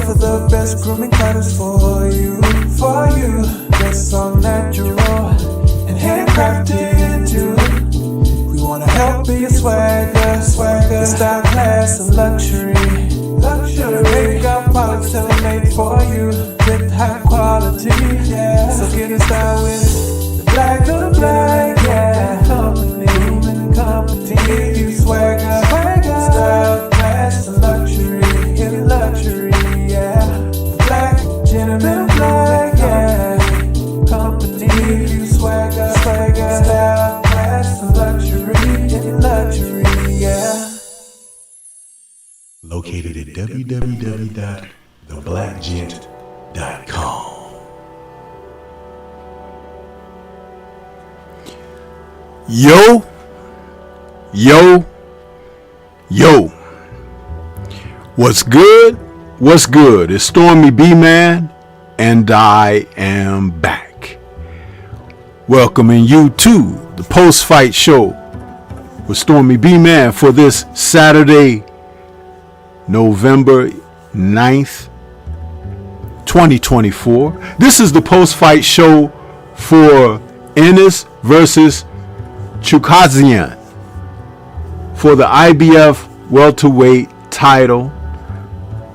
For the best grooming patterns for you, Dress all natural and handcrafted too. We wanna help be a swagger, style, class, and luxury. Makeup products tailor-made for you with high quality, yeah. So get in style with the black of the black, yeah. Company, give you swagger, style, class, and luxury, in luxury. Black, gentleman, black, yeah. Company, you swagger, style, class, and luxury, yeah. Located at www.theblackgent.com. Yo. What's good? What's good? It's Stormybman, and I am back. Welcoming you to the post-fight show with Stormybman for this Saturday, November 9th, 2024. This is the post-fight show for Ennis versus Chukhadzhyan for the Ibf Welterweight title.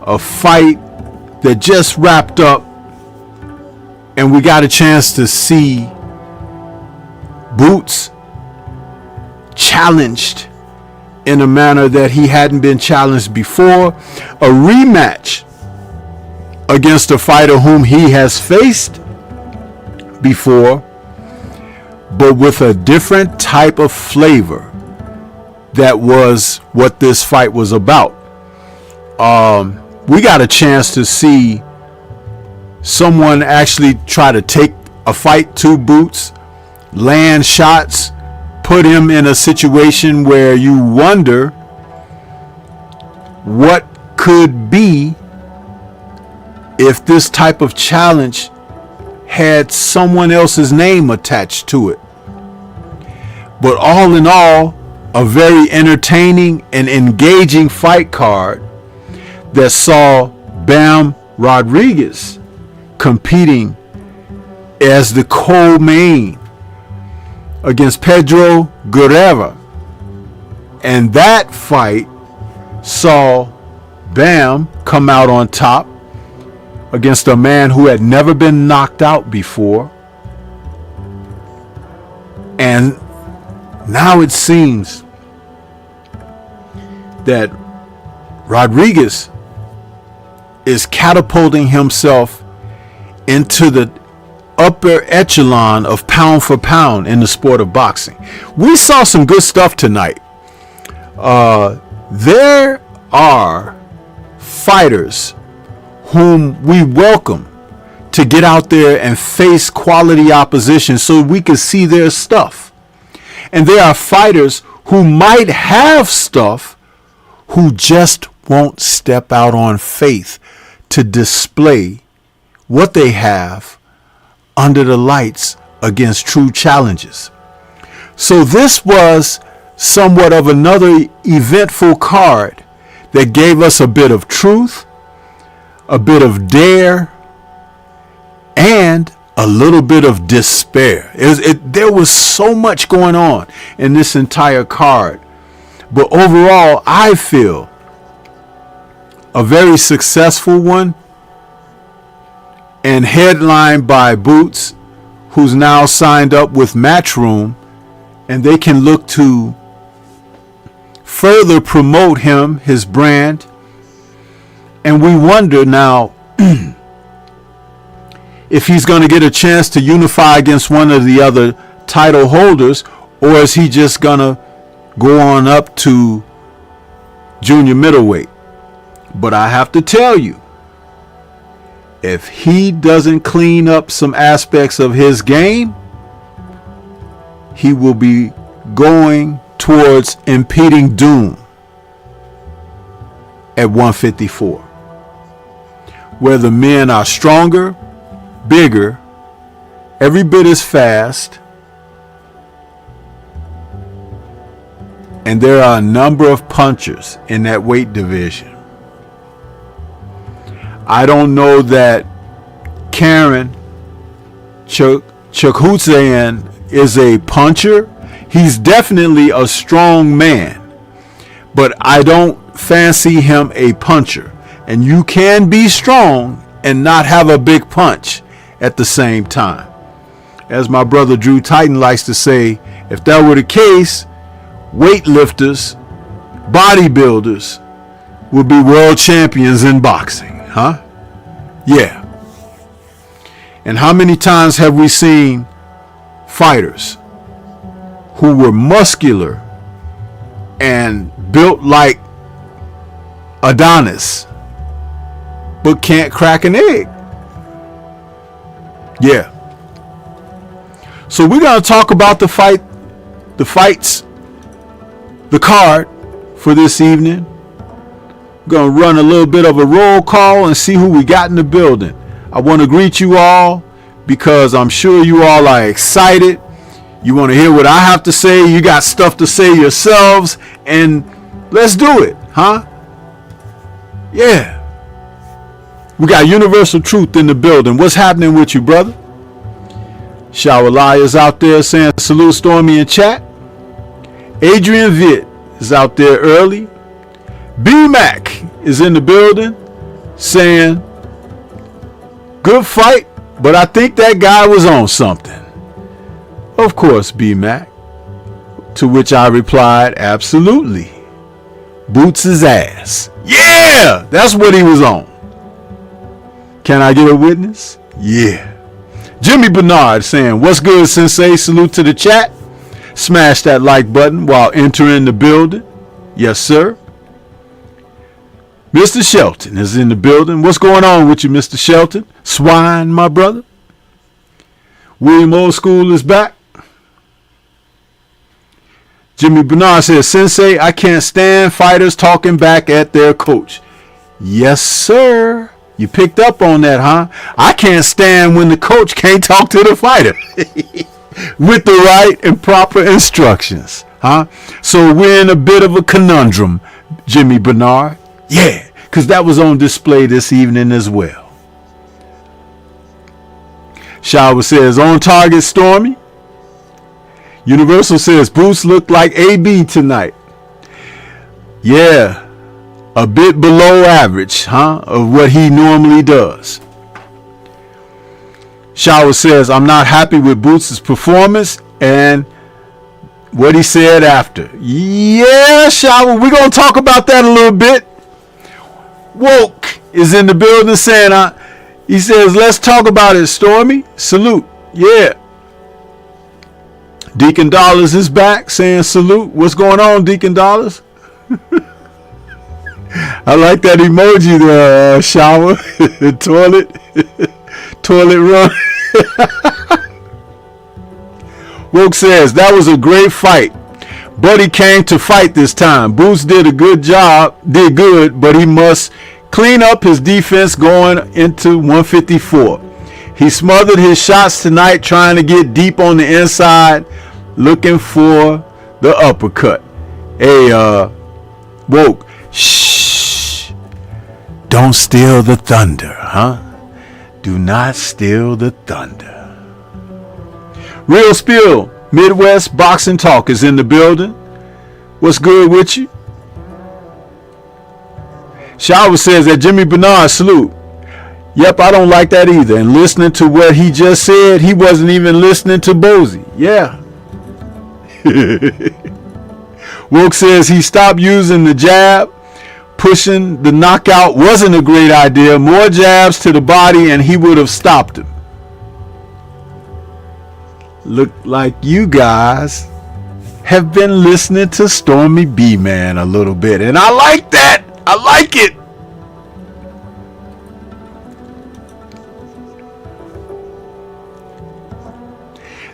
A fight that just wrapped up, and we got a chance to see Boots challenged in a manner that he hadn't been challenged before. A rematch against a fighter whom he has faced before, but with a different type of flavor. That was what this fight was about. We got a chance to see someone actually try to take a fight to Boots, land shots, put him in a situation where you wonder what could be if this type of challenge had someone else's name attached to it. But all in all, a very entertaining and engaging fight card that saw Bam Rodriguez competing as the co-main against Pedro Guerrero. And that fight saw Bam come out on top against a man who had never been knocked out before. And now it seems that Rodriguez is catapulting himself into the upper echelon of pound for pound in the sport of boxing. We saw some good stuff tonight. There are fighters whom we welcome to get out there and face quality opposition so we can see their stuff. And there are fighters who might have stuff who just won't step out on faith to display what they have under the lights against true challenges. So this was somewhat of another eventful card that gave us a bit of truth, a bit of dare, and a little bit of despair. There was so much going on in this entire card. But overall, I feel a very successful one, and headlined by Boots, who's now signed up with Matchroom, and they can look to further promote him, his brand. And we wonder now if he's going to get a chance to unify against one of the other title holders, or is he just going to go on up to junior middleweight. But I have to tell you, if he doesn't clean up some aspects of his game, he will be going towards impeding Doom at 154, where the men are stronger, bigger, every bit as fast, and there are a number of punchers in that weight division. I don't know that Karen Chukhadzhyan is a puncher. He's definitely a strong man, but I don't fancy him a puncher. And you can be strong and not have a big punch at the same time. As my brother Drew Titan likes to say, if that were the case, weightlifters, bodybuilders would be world champions in boxing, huh? Yeah. And how many times have we seen fighters who were muscular and built like Adonis, but can't crack an egg? Yeah. So we're going to talk about the fights, the card for this evening. We're going to run a little bit of a roll call and see who we got in the building. I want to greet you all because I'm sure you all are excited. You want to hear what I have to say. You got stuff to say yourselves, and let's do it, huh? Yeah. We got Universal Truth in the building. What's happening with you, brother? Shower Liars out there saying salute Stormy in chat. Adrian Vitt is out there early. B-Mac is in the building saying good fight, but I think that guy was on something. Of course, B-Mac. To which I replied, absolutely. Boots his ass. Yeah, that's what he was on. Can I get a witness? Yeah. Jimmy Bernard saying, what's good, Sensei? Salute to the chat. Smash that like button while entering the building. Yes, sir. Mr. Shelton is in the building. What's going on with you, Mr. Shelton? Swine, my brother. William Old School is back. Jimmy Bernard says, Sensei, I can't stand fighters talking back at their coach. Yes, sir. You picked up on that, huh? I can't stand when the coach can't talk to the fighter with the right and proper instructions, huh? So we're in a bit of a conundrum, Jimmy Bernard. Yeah, because that was on display this evening as well. Shower says, on target, Stormy. Universal says, Boots looked like AB tonight. Yeah, a bit below average, huh, of what he normally does. Shower says, I'm not happy with Boots' performance and what he said after. Yeah, Shower, we're going to talk about that a little bit. Woke is in the building saying, he says, let's talk about it, Stormy. Salute. Yeah. Deacon Dollars is back saying salute. What's going on, Deacon Dollars? I like that emoji there, Shower. Toilet. Toilet run. Woke says, that was a great fight. Buddy came to fight this time. Boots did a good job, did good, but he must clean up his defense going into 154. He smothered his shots tonight, trying to get deep on the inside, looking for the uppercut. Hey, Woke, shh. Don't steal the thunder, huh? Do not steal the thunder. Real Spill, Midwest Boxing Talk is in the building. What's good with you? Shower says that Jimmy Bernard salute. Yep, I don't like that either. And listening to what he just said, he wasn't even listening to Bozy. Yeah. Woke says he stopped using the jab. Pushing the knockout wasn't a great idea. More jabs to the body and he would have stopped him. Look like you guys have been listening to Stormy B Man a little bit. And I like that. I like it.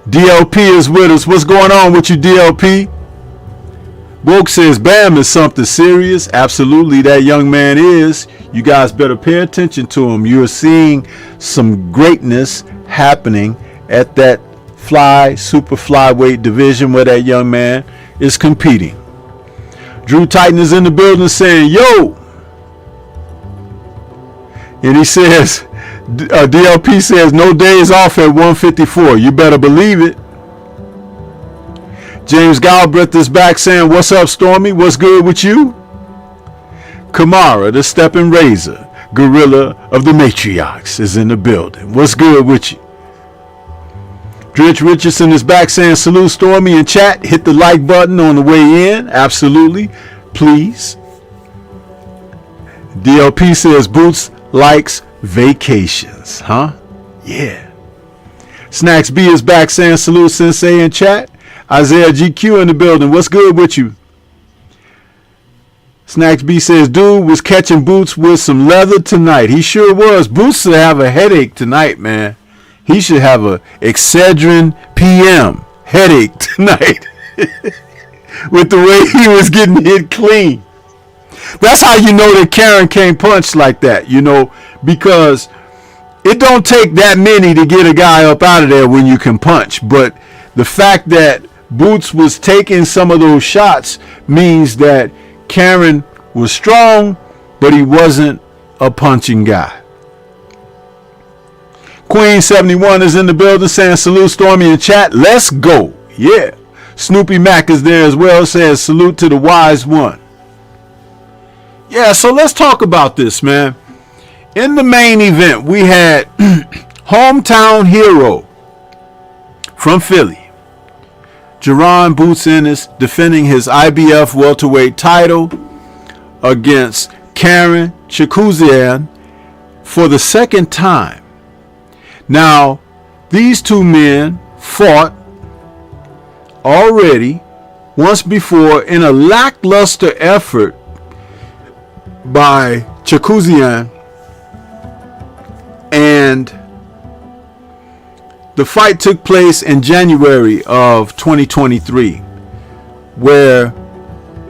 DLP is with us. What's going on with you, DLP? Woke says Bam is something serious. Absolutely, that young man is. You guys better pay attention to him. You're seeing some greatness happening at that super flyweight division where that young man is competing. Drew Titan is in the building saying, yo. And he says, DLP says, no days off at 154. You better believe it. James Galbraith is back saying, what's up, Stormy? What's good with you? Kamara, the stepping razor, gorilla of the matriarchs, is in the building. What's good with you? Dritch Richardson is back saying, salute Stormy in chat. Hit the like button on the way in. Absolutely. Please. DLP says, Boots likes vacations. Huh? Yeah. Snacks B is back saying, salute Sensei in chat. Isaiah GQ in the building. What's good with you? Snacks B says, dude was catching Boots with some leather tonight. He sure was. Boots should have a headache tonight, man. He should have a Excedrin PM headache tonight with the way he was getting hit clean. That's how you know that Karen can't punch like that, you know, because it don't take that many to get a guy up out of there when you can punch. But the fact that Boots was taking some of those shots means that Karen was strong, but he wasn't a punching guy. Queen 71 is in the building saying salute Stormy in chat. Let's go. Yeah. Snoopy Mac is there as well, says salute to the wise one. Yeah, so let's talk about this, man. In the main event, we had hometown hero from Philly, Jaron Boots Ennis, defending his IBF welterweight title against Karen Chukhadzhyan for the second time. Now, these two men fought already once before in a lackluster effort by Chukhadzhyan, and the fight took place in January of 2023, where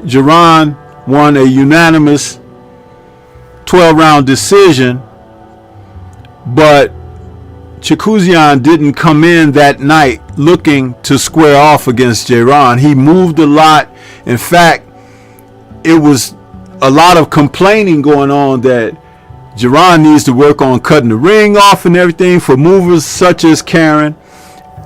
Jaron won a unanimous 12-round decision, but Chukhadzhyan didn't come in that night looking to square off against Jaron. He moved a lot. In fact, it was a lot of complaining going on that Jaron needs to work on cutting the ring off and everything for movers such as Karen.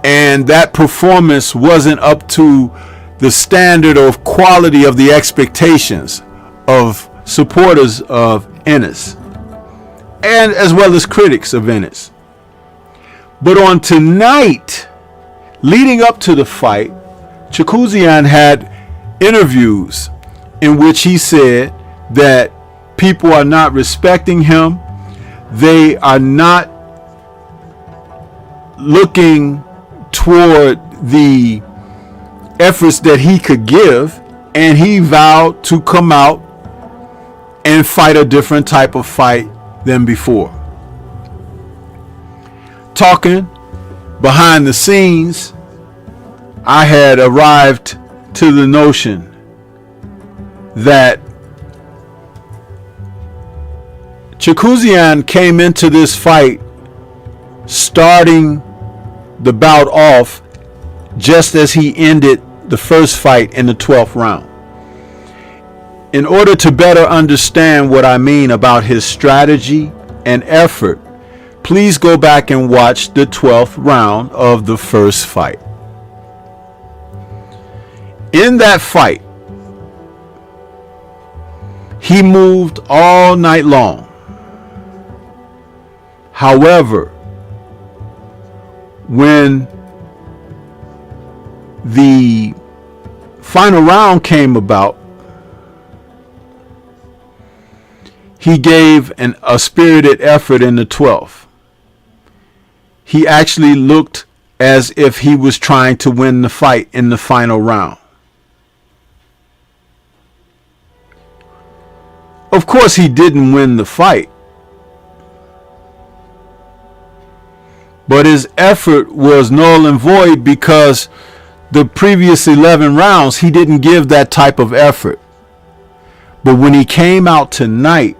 And that performance wasn't up to the standard of quality of the expectations of supporters of Ennis, and as well as critics of Ennis. But on tonight, leading up to the fight, Chukhadzhyan had interviews in which he said that people are not respecting him. They are not looking toward the efforts that he could give, and he vowed to come out and fight a different type of fight than before. talking behind the scenes, I had arrived to the notion that Chukhadzhyan came into this fight starting the bout off just as he ended the first fight in the 12th round. In order to better understand what I mean about his strategy and effort, please go back and watch the 12th round of the first fight. In that fight, he moved all night long. However, when the final round came about, he gave a spirited effort in the 12th. He actually looked as if he was trying to win the fight in the final round. Of course, he didn't win the fight, but his effort was null and void because the previous 11 rounds, he didn't give that type of effort. But when he came out tonight,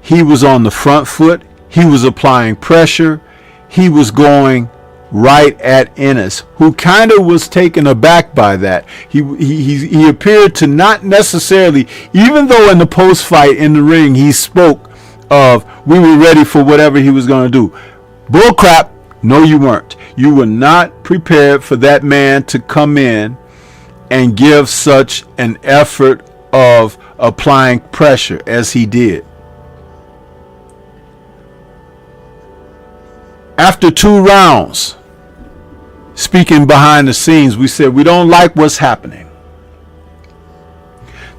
he was on the front foot. He was applying pressure. He was going right at Ennis, who kind of was taken aback by that. He appeared to not necessarily, even though in the post-fight in the ring, he spoke of, we were ready for whatever he was going to do. Bull crap. No, you weren't. You were not prepared for that man to come in and give such an effort of applying pressure as he did. After 2 rounds, speaking behind the scenes, we said we don't like what's happening.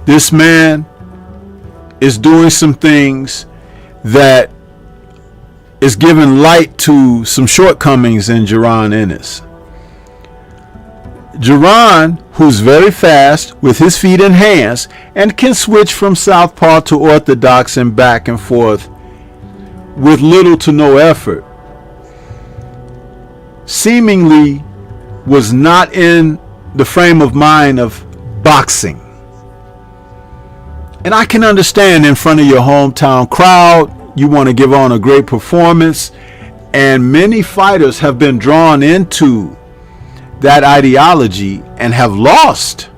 This man is doing some things that is giving light to some shortcomings in Dazn Ennis. Dazn, who's very fast with his feet and hands and can switch from southpaw to orthodox and back and forth with little to no effort, seemingly was not in the frame of mind of boxing. And I can understand in front of your hometown crowd, you want to give on a great performance, and many fighters have been drawn into that ideology and have lost.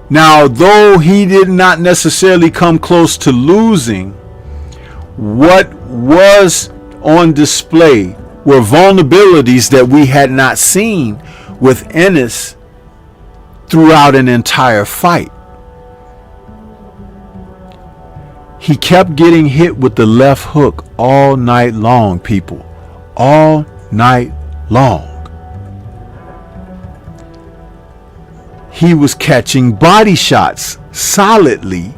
Now, though he did not necessarily come close to losing, what was on display were vulnerabilities that we had not seen with Ennis throughout an entire fight. He kept getting hit with the left hook all night long, people. All night long. He was catching body shots solidly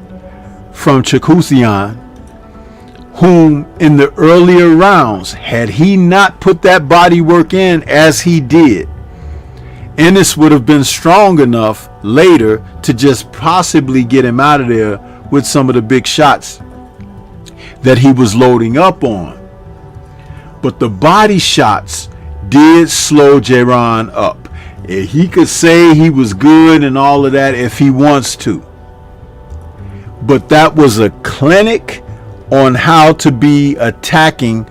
from Chukhadzhyan, whom in the earlier rounds, had he not put that body work in as he did, Ennis would have been strong enough later to just possibly get him out of there with some of the big shots that he was loading up on. But the body shots did slow Dazn up. He could say he was good and all of that if he wants to, but that was a clinic on how to be attacking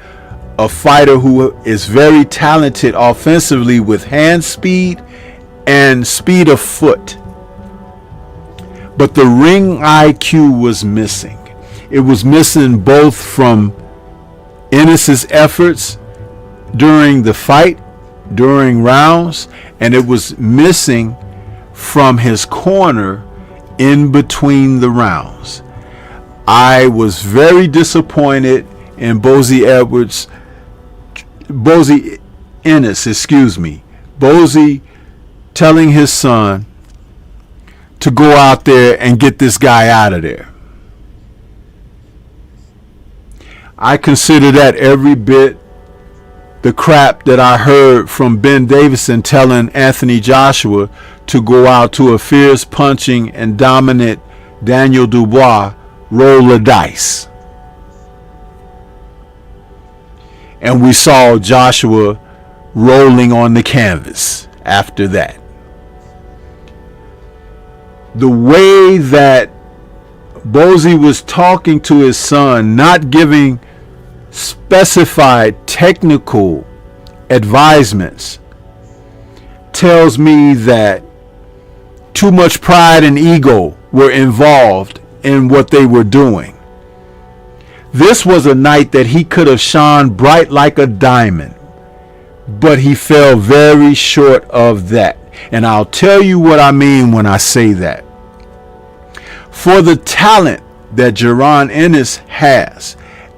a fighter who is very talented offensively with hand speed and speed of foot. But the ring IQ was missing. It was missing both from Ennis's efforts during the fight, during rounds, and it was missing from his corner in between the rounds. I was very disappointed in Bozy Ennis, Bozy telling his son to go out there and get this guy out of there. I consider that every bit the crap that I heard from Ben Davison telling Anthony Joshua to go out to a fierce punching and dominant Daniel Dubois roll the dice. and we saw Joshua rolling on the canvas after that. The way that Bozy was talking to his son, not giving specified technical advisements, tells me that too much pride and ego were involved in what they were doing. This was a night that he could have shone bright like a diamond, but he fell very short of that. And I'll tell you what I mean when I say that. For the talent that Chukhadzhyan Ennis has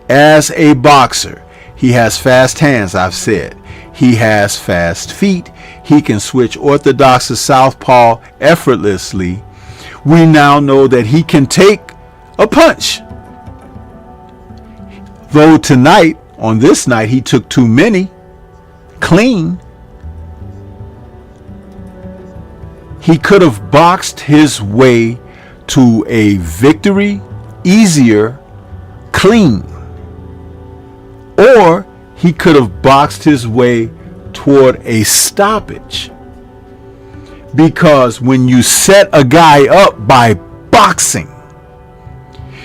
as a boxer, he has fast hands, I've said. He has fast feet. He can switch orthodox to southpaw effortlessly. We now know that he can take a punch. Though tonight, on this night, he took too many clean. He could have boxed his way to a victory easier clean. Or he could have boxed his way toward a stoppage. Because when you set a guy up by boxing,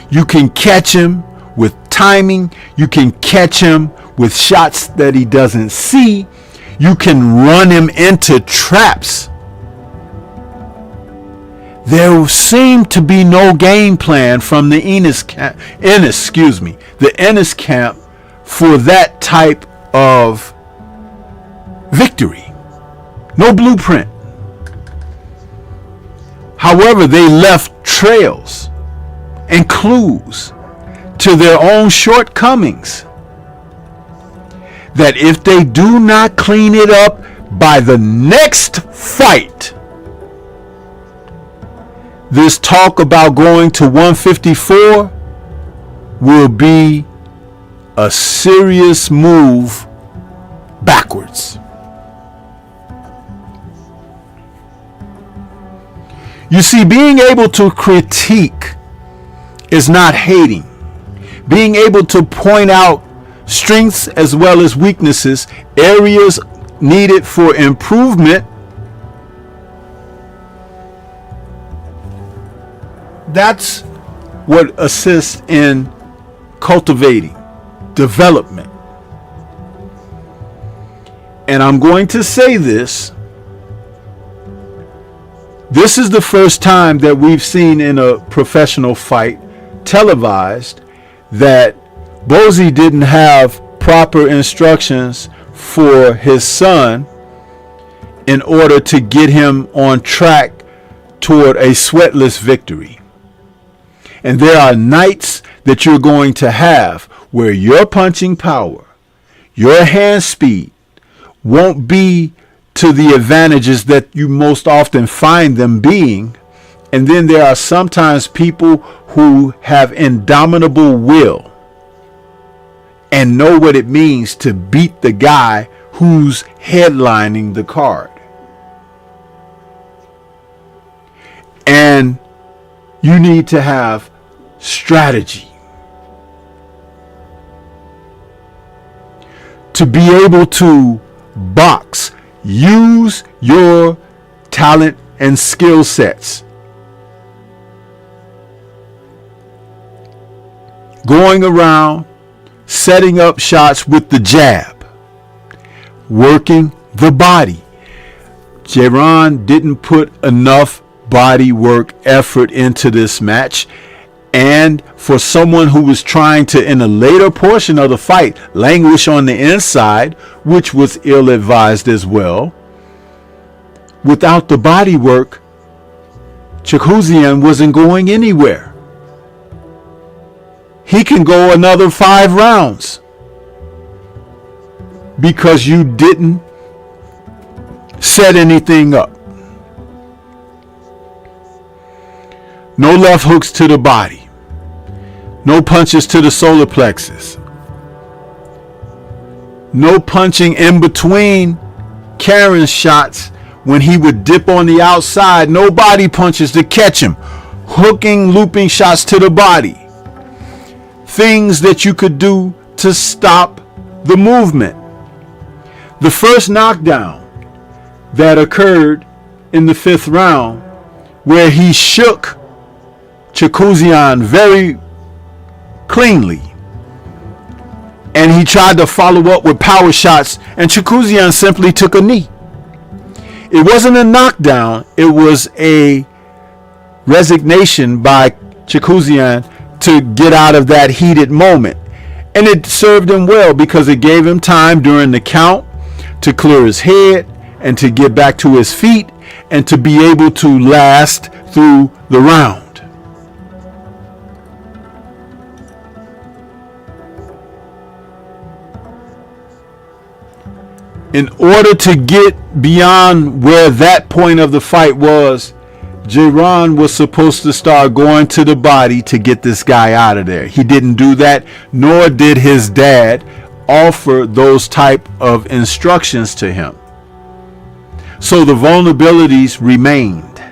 you can catch him with timing. You can catch him with shots that he doesn't see. You can run him into traps. There seemed to be no game plan from the Ennis camp for that type of victory. No blueprint. However, they left trails and clues to their own shortcomings that if they do not clean it up by the next fight, this talk about going to 154 will be a serious move backwards. You see, being able to critique is not hating. Being able to point out strengths as well as weaknesses, areas needed for improvement, that's what assists in cultivating development. And I'm going to say this. This is the first time that we've seen in a professional fight, televised, that Bozy didn't have proper instructions for his son in order to get him on track toward a sweatless victory. And there are nights that you're going to have where your punching power, your hand speed won't be to the advantages that you most often find them being. And then there are sometimes people who have indomitable will and know what it means to beat the guy who's headlining the card. And you need to have strategy to be able to box. Use your talent and skill sets. Going around, setting up shots with the jab, working the body. Chukhadzhyan didn't put enough body work effort into this match. And for someone who was trying to, in a later portion of the fight, languish on the inside, which was ill-advised as well, without the body work, Chukhadzhyan wasn't going anywhere. He can go another 5 rounds because you didn't set anything up. No left hooks to the body. No punches to the solar plexus. No punching in between Karen's shots when he would dip on the outside. No body punches to catch him. Hooking, looping shots to the body. Things that you could do to stop the movement. The first knockdown that occurred in the 5th round, where he shook Chukhadzhyan very cleanly, and he tried to follow up with power shots, and Chukhadzhyan simply took a knee. It wasn't a knockdown, it was a resignation by Chukhadzhyan to get out of that heated moment. And it served him well because it gave him time during the count to clear his head and to get back to his feet and to be able to last through the round. In order to get beyond where that point of the fight was, Jaron was supposed to start going to the body to get this guy out of there. He didn't do that, nor did his dad offer those type of instructions to him. So the vulnerabilities remained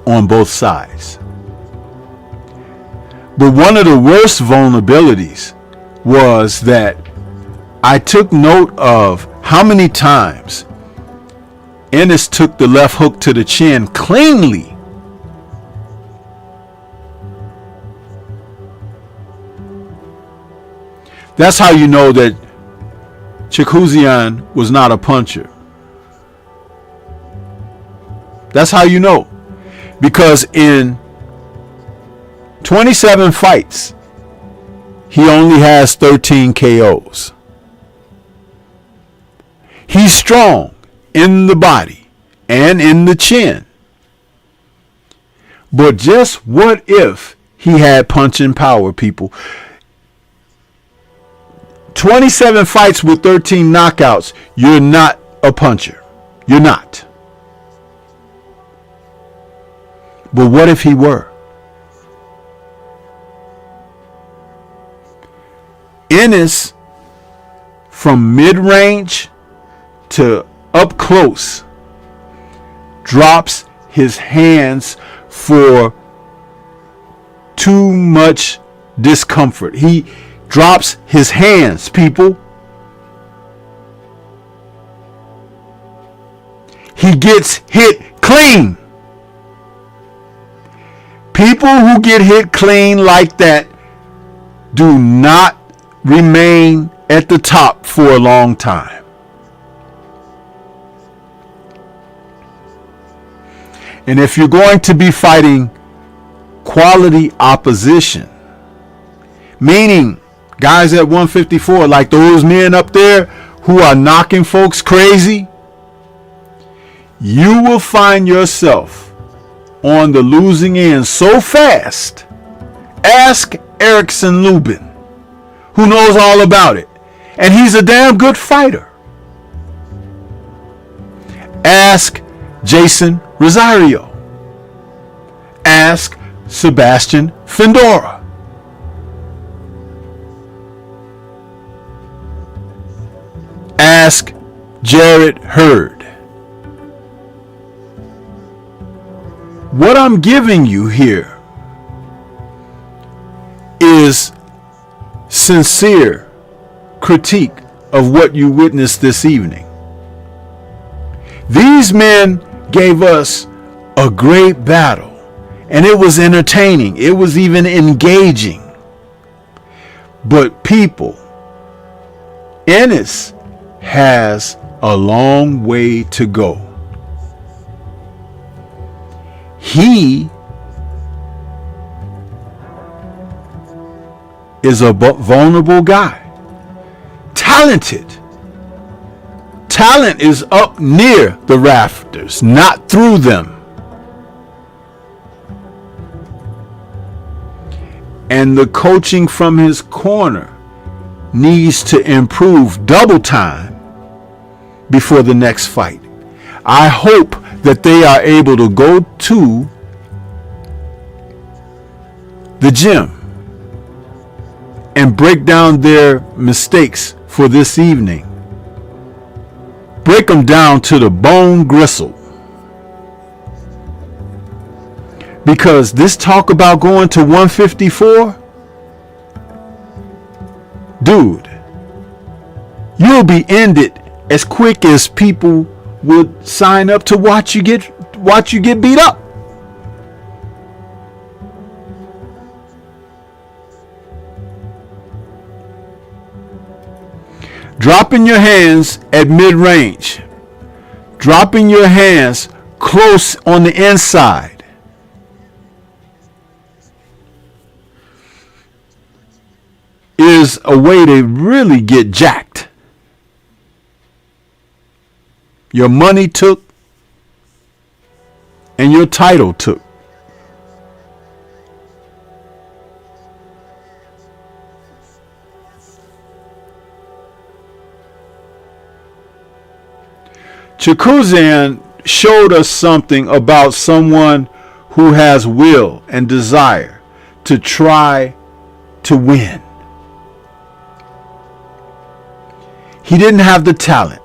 on both sides. But one of the worst vulnerabilities was that I took note of how many times Ennis took the left hook to the chin cleanly. That's how you know that Chukhadzhyan was not a puncher. That's how you know. Because in 27 fights, he only has 13 KOs. He's strong in the body and in the chin. But just what if he had punching power, people? 27 fights with 13 knockouts. You're not a puncher. You're not. But what if he were? Ennis, from mid-range to up close, drops his hands for too much discomfort. He drops his hands, people. He gets hit clean. People who get hit clean like that do not remain at the top for a long time. And if you're going to be fighting quality opposition, meaning guys at 154, like those men up there who are knocking folks crazy, you will find yourself on the losing end so fast. Ask Erickson Lubin, who knows all about it, and he's a damn good fighter. Ask Jason Rosario. Ask Sebastian Fendora. Ask Jared Hurd. What I'm giving you here is sincere critique of what you witnessed this evening. These men gave us a great battle, and it was entertaining. It was even engaging. But people, Ennis has a long way to go. He is a vulnerable guy. Talented. Talent is up near the rafters, not through them. And the coaching from his corner needs to improve double time before the next fight. I hope that they are able to go to the gym and break down their mistakes for this evening. Break them down to the bone gristle. Because this talk about going to 154, dude, you'll be ended as quick as people would sign up to watch you get beat up. Dropping your hands at mid-range, dropping your hands close on the inside, is a way to really get jacked. Your money took and your title took. Chukhadzhyan showed us something about someone who has will and desire to try to win. He didn't have the talent,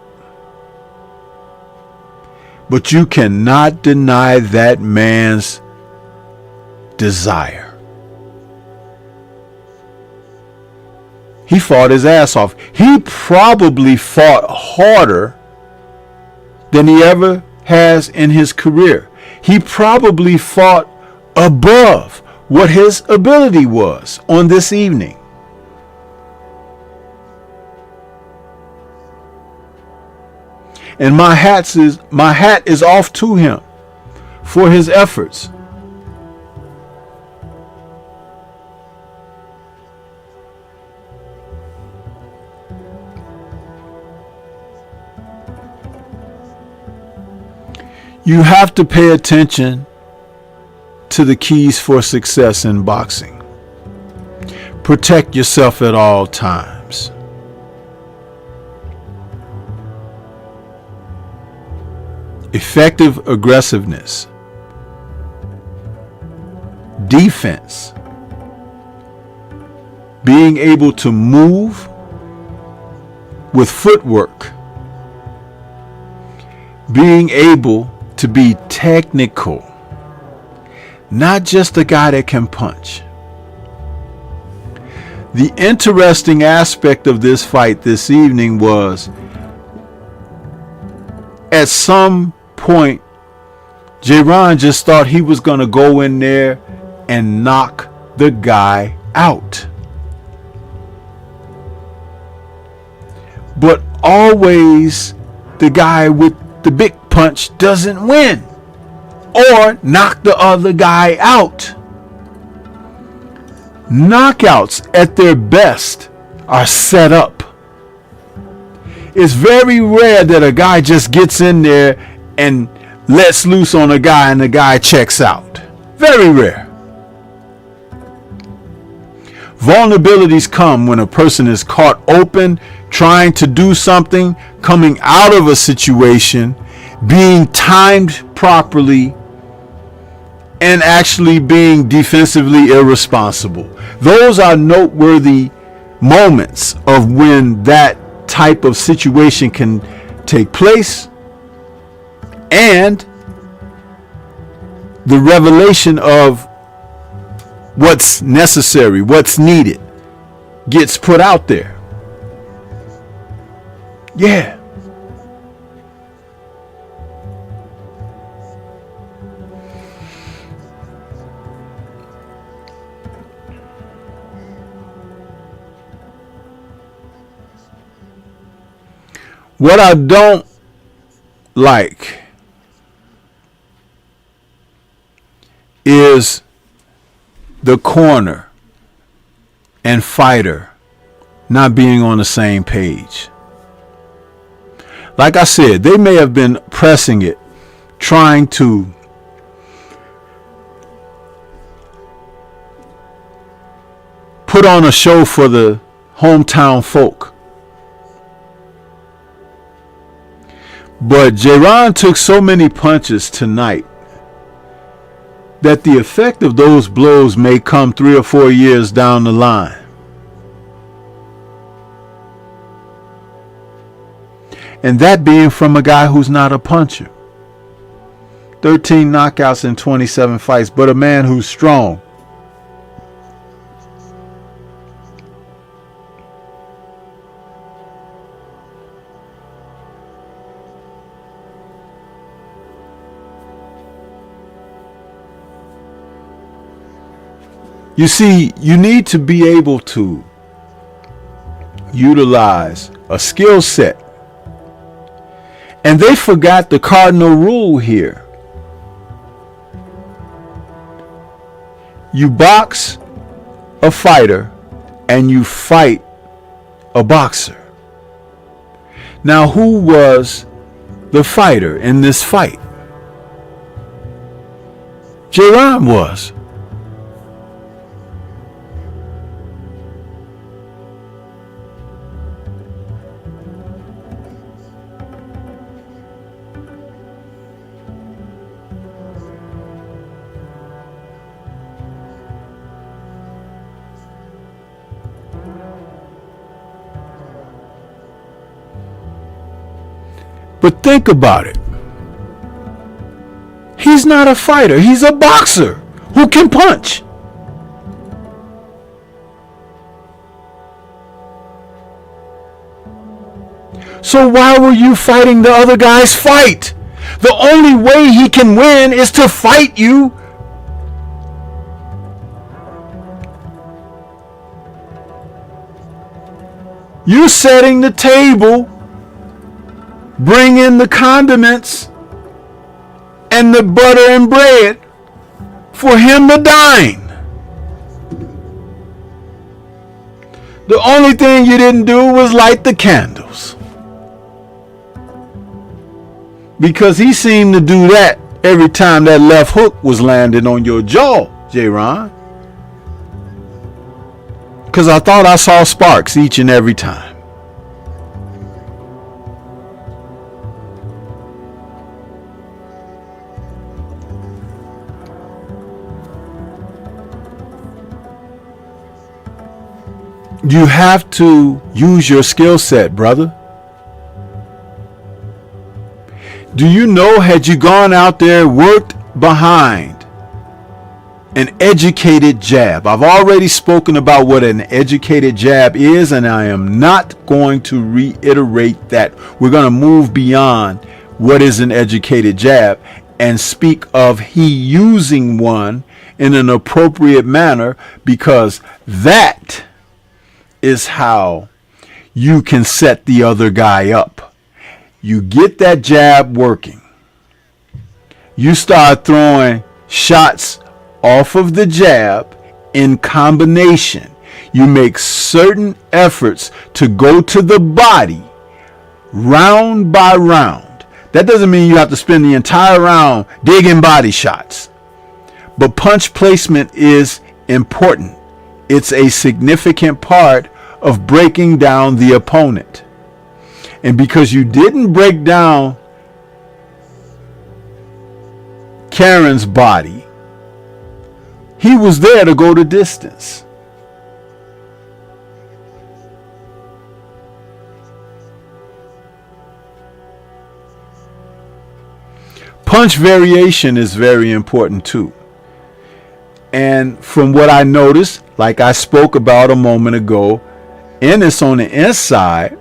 but you cannot deny that man's desire. He fought his ass off. He probably fought harder than he ever has in his career. He probably fought above what his ability was on this evening. And my hat is off to him for his efforts. You have to pay attention to the keys for success in boxing. Protect yourself at all times. Effective aggressiveness, defense, being able to move with footwork, being able to be technical, not just a guy that can punch. The interesting aspect of this fight this evening was, at some point, J-Ron just thought he was going to go in there and knock the guy out. But always the guy with the big punch doesn't win or knock the other guy out. Knockouts at their best are set up. It's very rare that a guy just gets in there and lets loose on a guy and the guy checks out. Very rare. Vulnerabilities come when a person is caught open, trying to do something, coming out of a situation, being timed properly, and actually being defensively irresponsible. Those are noteworthy moments of when that type of situation can take place, and the revelation of what's necessary, what's needed, gets put out there. Yeah. What I don't like is the corner and fighter not being on the same page. Like I said, they may have been pressing it, trying to put on a show for the hometown folk. But J-Ron took so many punches tonight that the effect of those blows may come 3 or 4 years down the line. And that being from a guy who's not a puncher. 13 knockouts in 27 fights, but a man who's strong. You see, you need to be able to utilize a skill set. And they forgot the cardinal rule here. You box a fighter and you fight a boxer. Now, who was the fighter in this fight? J-Ron was. But think about it. He's not a fighter. He's a boxer who can punch. So why were you fighting the other guy's fight? The only way he can win is to fight you. You're setting the table. Bring in the condiments and the butter and bread for him to dine. The only thing you didn't do was light the candles. Because he seemed to do that every time that left hook was landing on your jaw, J-Ron. Because I thought I saw sparks each and every time. You have to use your skill set, brother. Do you know, had you gone out there, worked behind an educated jab? I've already spoken about what an educated jab is, and I am not going to reiterate that. We're going to move beyond what is an educated jab and speak of he using one in an appropriate manner, because that is how you can set the other guy up. You get that jab working. You start throwing shots off of the jab in combination. You make certain efforts to go to the body round by round. That doesn't mean you have to spend the entire round digging body shots. But punch placement is important. It's a significant part of breaking down the opponent. And because you didn't break down Karen's body, he was there to go the distance. Punch variation is very important too. And from what I noticed, like I spoke about a moment ago, Ennis on the inside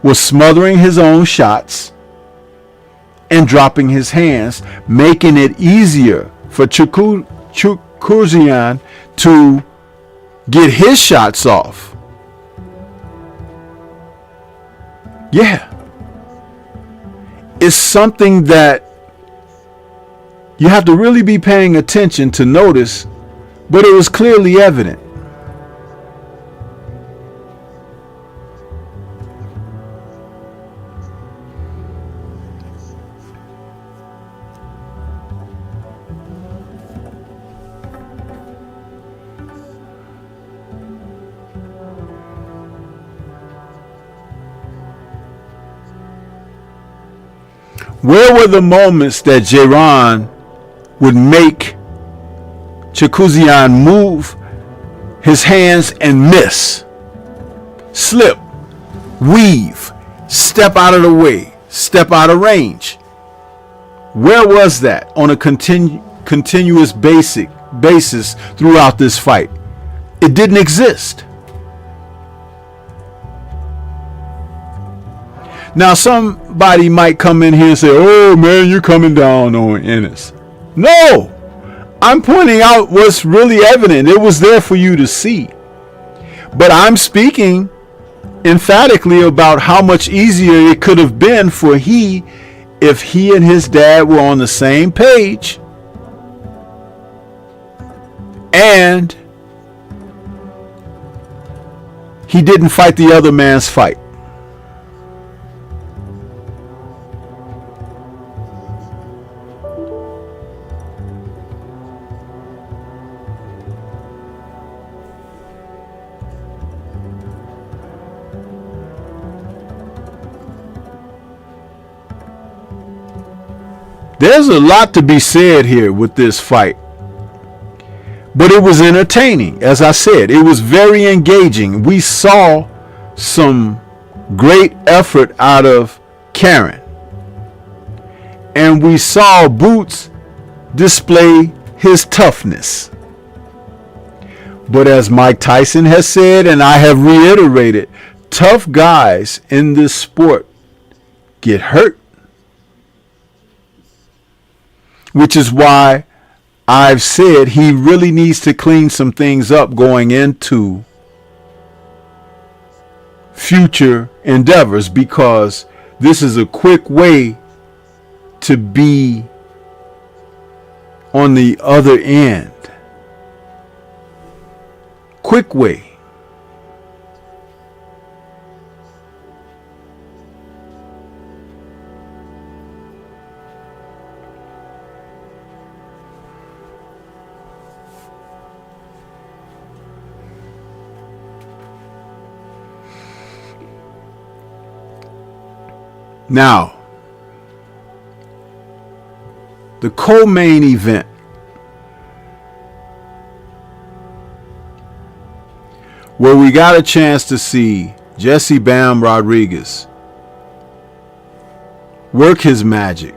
was smothering his own shots and dropping his hands, making it easier for Chukhadzhyan to get his shots off. Yeah. It's something that you have to really be paying attention to notice, but it was clearly evident. Where were the moments that J-Ron would make Chukhadzhyan move his hands and miss, slip, weave, step out of the way, step out of range? Where was that on a continuous basis throughout this fight? It didn't exist. Now, somebody might come in here and say, oh man, you're coming down on Ennis. No, I'm pointing out what's really evident. It was there for you to see. But I'm speaking emphatically about how much easier it could have been for if he and his dad were on the same page and he didn't fight the other man's fight. There's a lot to be said here with this fight. But it was entertaining. As I said, it was very engaging. We saw some great effort out of Karen. And we saw Boots display his toughness. But as Mike Tyson has said, and I have reiterated, tough guys in this sport get hurt. Which is why I've said he really needs to clean some things up going into future endeavors, because this is a quick way to be on the other end. Quick way. Now, the co-main event. Where we got a chance to see Jesse Bam Rodriguez work his magic.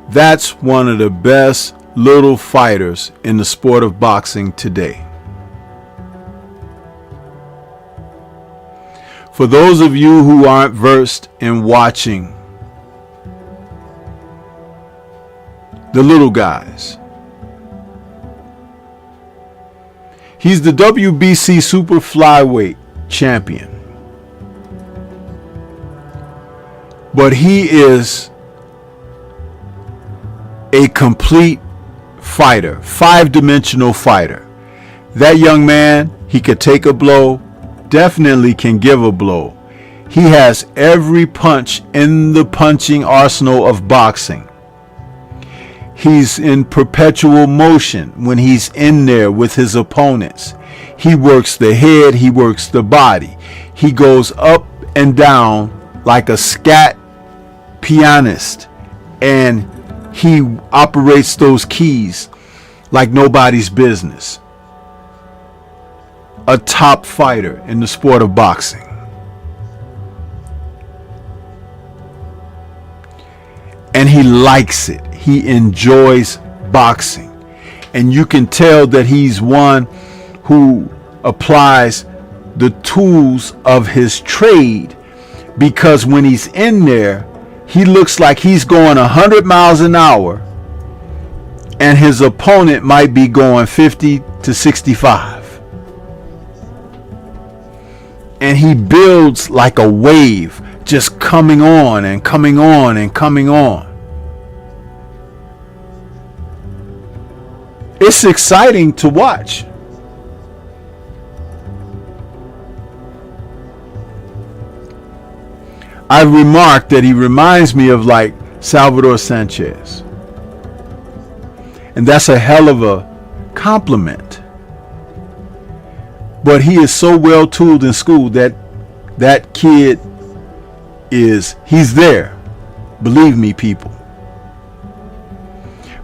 That's one of the best little fighters in the sport of boxing today. For those of you who aren't versed in watching the little guys, he's the WBC Super Flyweight champion. But he is a complete fighter, five-dimensional fighter. That young man, he could take a blow, definitely can give a blow. He has every punch in the punching arsenal of boxing. He's in perpetual motion when he's in there with his opponents. He works the head, he works the body. He goes up and down like a scat pianist, and he operates those keys like nobody's business. A top fighter in the sport of boxing. And he likes it. He enjoys boxing. And you can tell that he's one who applies the tools of his trade, because when he's in there, he looks like he's going 100 miles an hour and his opponent might be going 50 to 65. And he builds like a wave, just coming on and coming on and coming on. It's exciting to watch. I've remarked that he reminds me of like Salvador Sanchez. And that's a hell of a compliment. But he is so well tooled in school that that kid he's there. Believe me, people.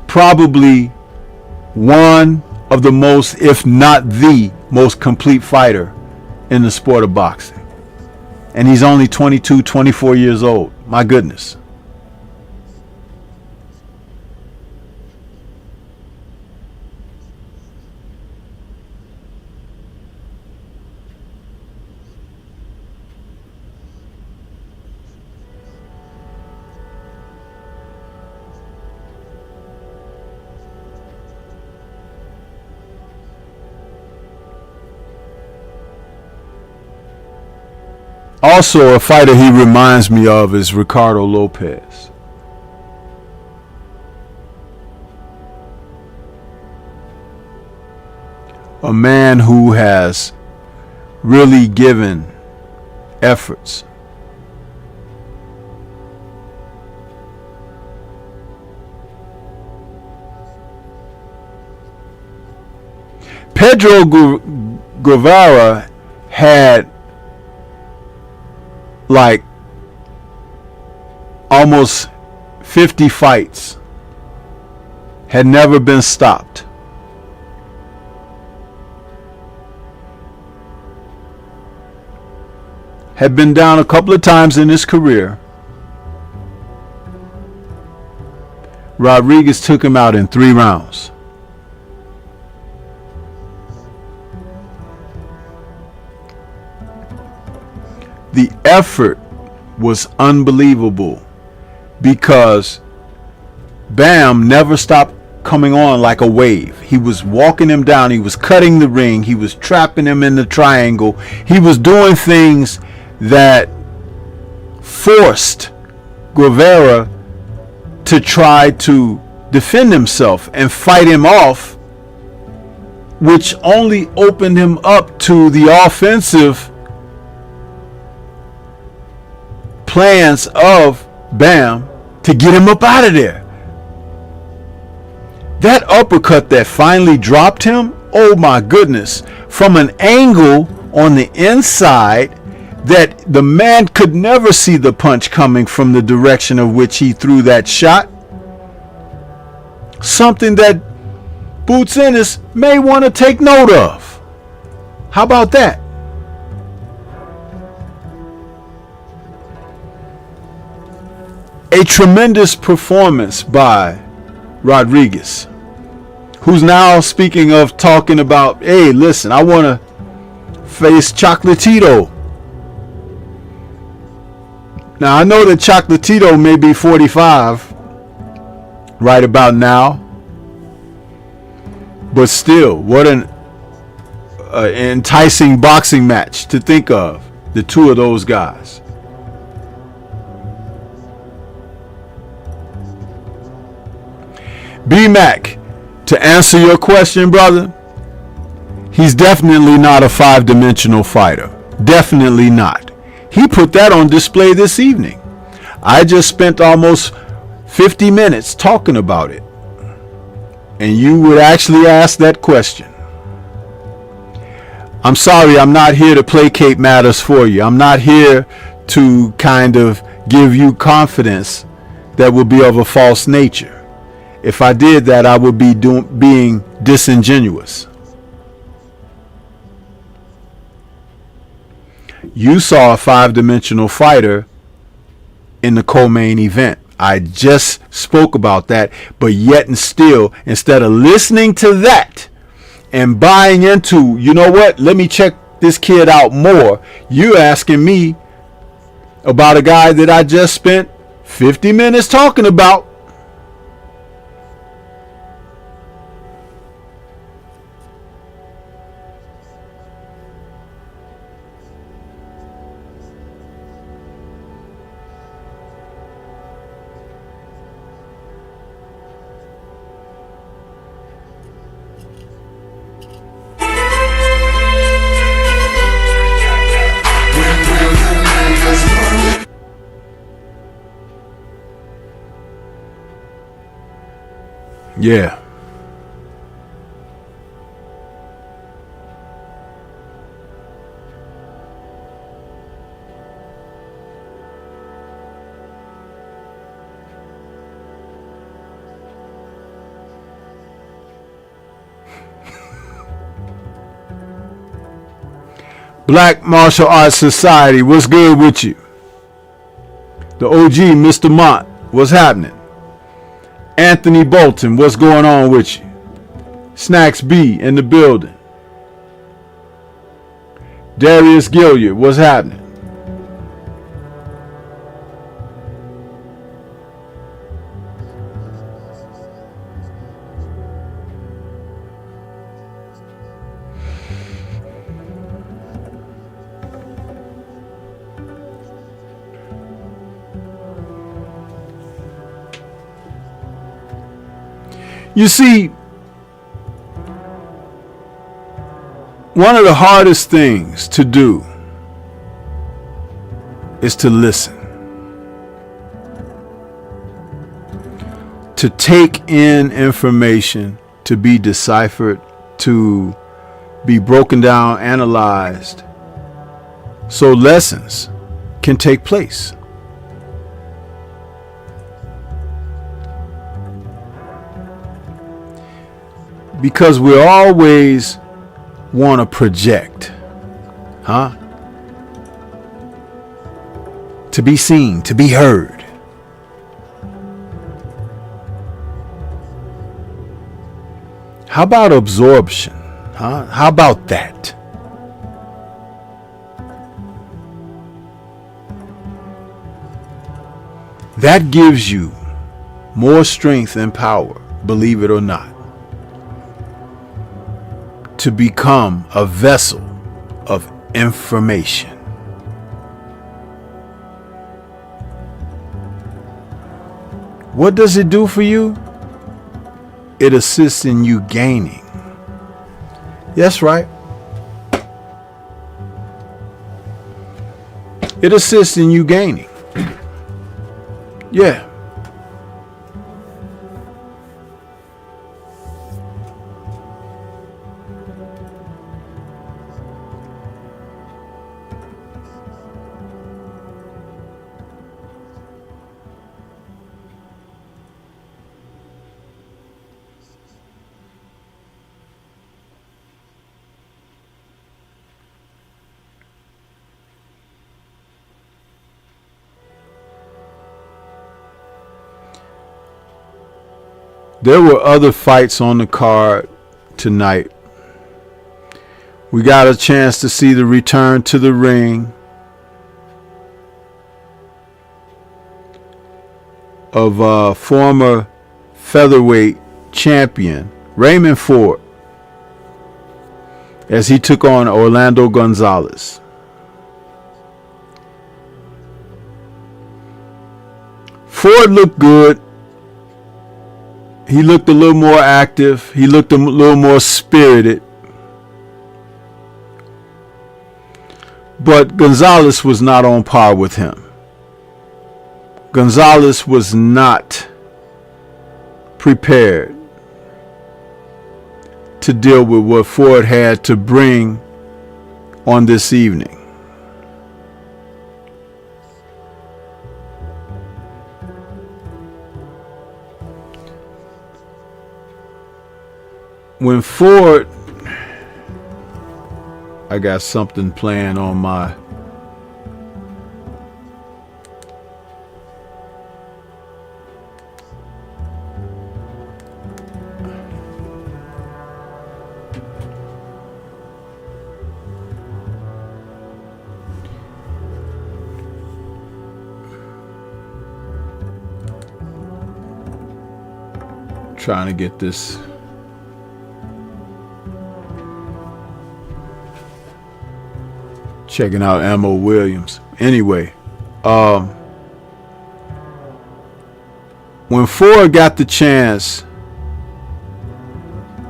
Probably one of the most, if not the most complete fighter in the sport of boxing. And he's only 22, 24 years old. My goodness. Also, a fighter he reminds me of is Ricardo Lopez. A man who has really given efforts. Pedro Guevara had like almost 50 fights, had never been stopped. Had been down a couple of times in his career. Rodriguez took him out in 3 rounds. The effort was unbelievable because Bam never stopped coming on like a wave. He was walking him down. He was cutting the ring. He was trapping him in the triangle. He was doing things that forced Guevara to try to defend himself and fight him off, which only opened him up to the offensive plans of Bam to get him up out of there. That uppercut that finally dropped him, oh my goodness, from an angle on the inside that the man could never see the punch coming from the direction of which he threw that shot. Something that Boots Ennis may want to take note of. How about that? A tremendous performance by Rodriguez, who's now speaking of talking about, hey, listen, I want to face Chocolatito. Now, I know that Chocolatito may be 45 right about now, but still, what an enticing boxing match to think of, the two of those guys. B-Mac, to answer your question, brother, he's definitely not a 5-dimensional fighter. Definitely not. He put that on display this evening. I just spent almost 50 minutes talking about it. And you would actually ask that question. I'm sorry, I'm not here to placate matters for you. I'm not here to kind of give you confidence that will be of a false nature. If I did that, I would be being disingenuous. You saw a 5-dimensional fighter in the co-main event. I just spoke about that, but yet and still, instead of listening to that and buying into, you know what, let me check this kid out more, you asking me about a guy that I just spent 50 minutes talking about. Yeah. Black Martial Arts Society, what's good with you? The OG, Mr. Mott, what's happening? Anthony Bolton, what's going on with you? Snacks B in the building. Darius Gilliard, what's happening? You see, one of the hardest things to do is to listen, to take in information, to be deciphered, to be broken down, analyzed, so lessons can take place. Because we always want to project, to be seen, to be heard. How about absorption? How about that? That gives you more strength and power, believe it or not, to become a vessel of information. What does it do for you? It assists in you gaining. That's right. It assists in you gaining. Yeah. There were other fights on the card tonight. We got a chance to see the return to the ring of former featherweight champion Raymond Ford as he took on Orlando Gonzalez. Ford looked good. He looked a little more active. He looked a little more spirited. But Gonzalez was not on par with him. Gonzalez was not prepared to deal with what Ford had to bring on this evening. When Ford, I got something playing on my trying to get this. Checking out Ammo Williams. Anyway, when Ford got the chance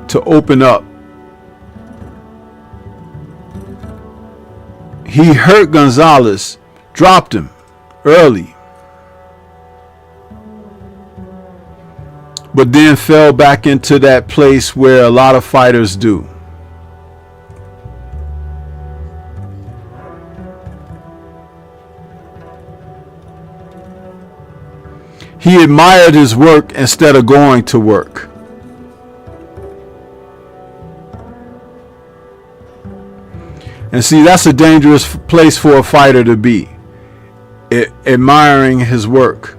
to open up, he hurt Gonzalez, dropped him early, but then fell back into that place where a lot of fighters do. He admired his work instead of going to work. And see, that's a dangerous place for a fighter to be, admiring his work.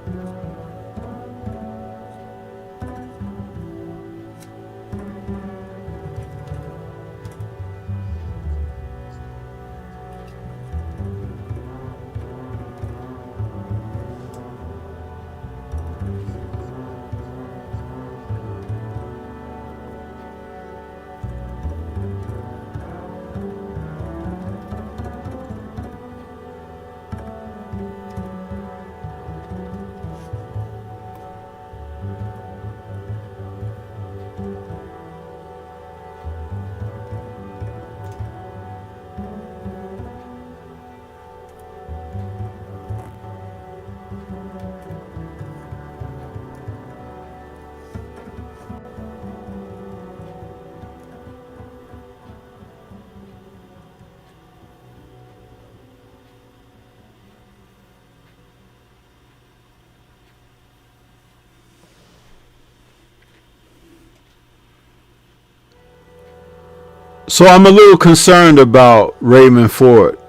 So I'm a little concerned about Raymond Ford,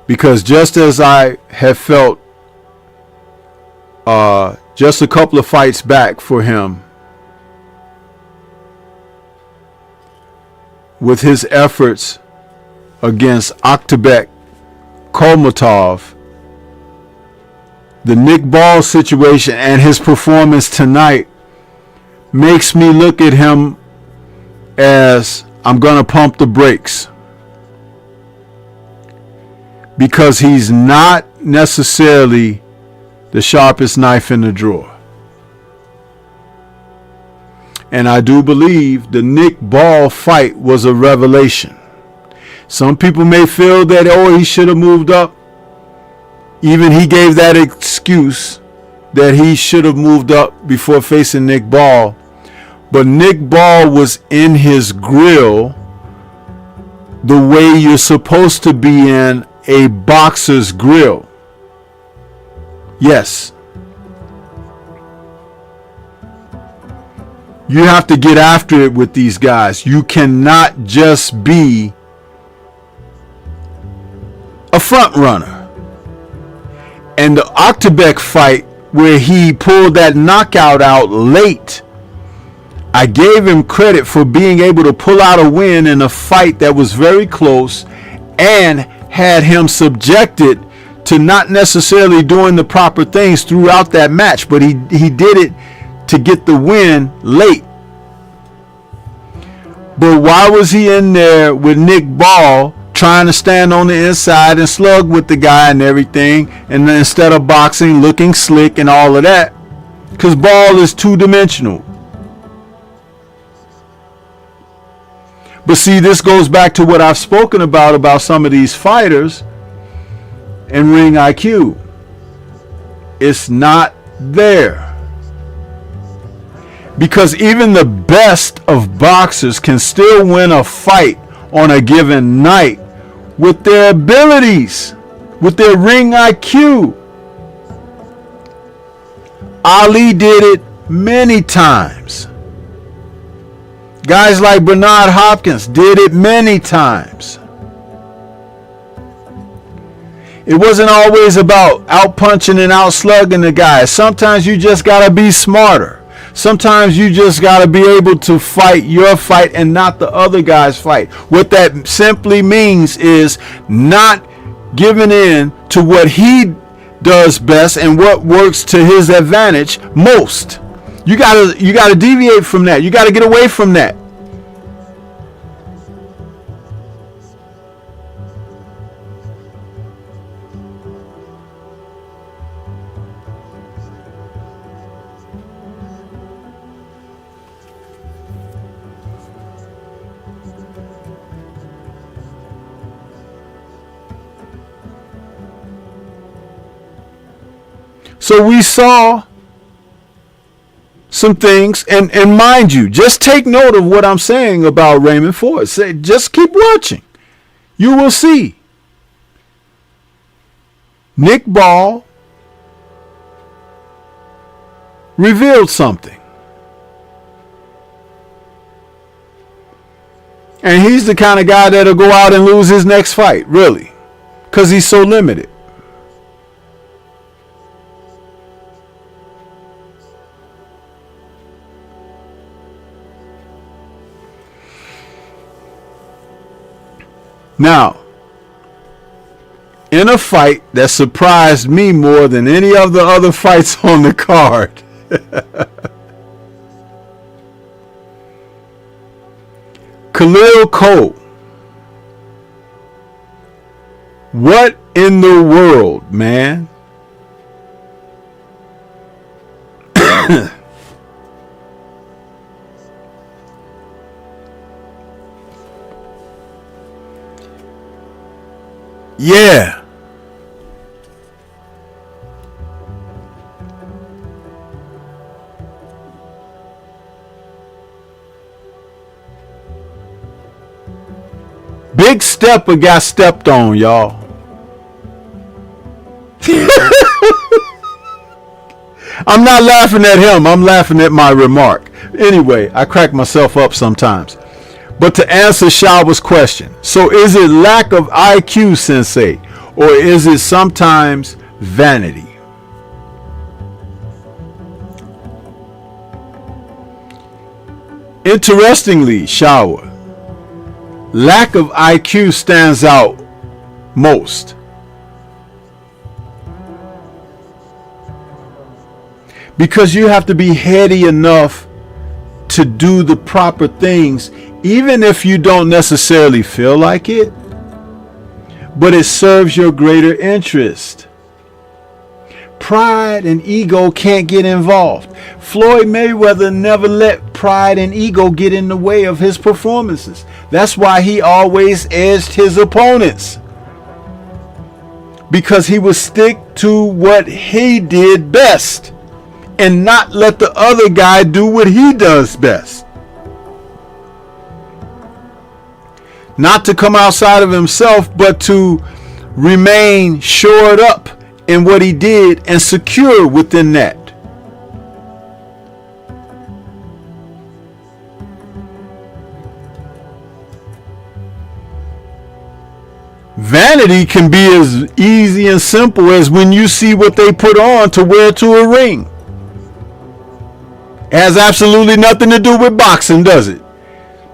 because just as I have felt just a couple of fights back for him with his efforts against Oktябрь Kolmatov, the Nick Ball situation and his performance tonight makes me look at him as I'm going to pump the brakes, because he's not necessarily the sharpest knife in the drawer. And I do believe the Nick Ball fight was a revelation. Some people may feel that, oh, he should have moved up. Even he gave that excuse that he should have moved up before facing Nick Ball. But Nick Ball was in his grill the way you're supposed to be in a boxer's grill. Yes. You have to get after it with these guys. You cannot just be a front runner. And the Oktябрь fight, where he pulled that knockout out late, I gave him credit for being able to pull out a win in a fight that was very close and had him subjected to not necessarily doing the proper things throughout that match, but he did it to get the win late. But why was he in there with Nick Ball trying to stand on the inside and slug with the guy and everything, and then instead of boxing, looking slick and all of that? Because Ball is two-dimensional. But see, this goes back to what I've spoken about some of these fighters and ring IQ. It's not there. Because even the best of boxers can still win a fight on a given night with their abilities, with their ring IQ. Ali did it many times. Guys like Bernard Hopkins did it many times. It wasn't always about out-punching and out-slugging the guys. Sometimes you just got to be smarter. Sometimes you just got to be able to fight your fight and not the other guy's fight. What that simply means is not giving in to what he does best and what works to his advantage most. You gotta deviate from that. You gotta get away from that. So we saw some things, and mind you, just take note of what I'm saying about Raymond Ford. Just keep watching. You will see. Nick Ball revealed something. And he's the kind of guy that'll go out and lose his next fight, really, because he's so limited. Now, in a fight that surprised me more than any of the other fights on the card, Khalil Cole. What in the world, man? Yeah. Big Stepper got stepped on, y'all. I'm not laughing at him. I'm laughing at my remark. Anyway, I crack myself up sometimes. But to answer Shawa's question, so is it lack of IQ, Sensei, or is it sometimes vanity? Interestingly, Shawa, lack of IQ stands out most. Because you have to be heady enough to do the proper things, even if you don't necessarily feel like it, but it serves your greater interest. Pride and ego can't get involved. Floyd Mayweather never let pride and ego get in the way of his performances. That's why he always edged his opponents. Because he would stick to what he did best and not let the other guy do what he does best. Not to come outside of himself, but to remain shored up in what he did and secure within that. Vanity can be as easy and simple as when you see what they put on to wear to a ring. It has absolutely nothing to do with boxing, does it?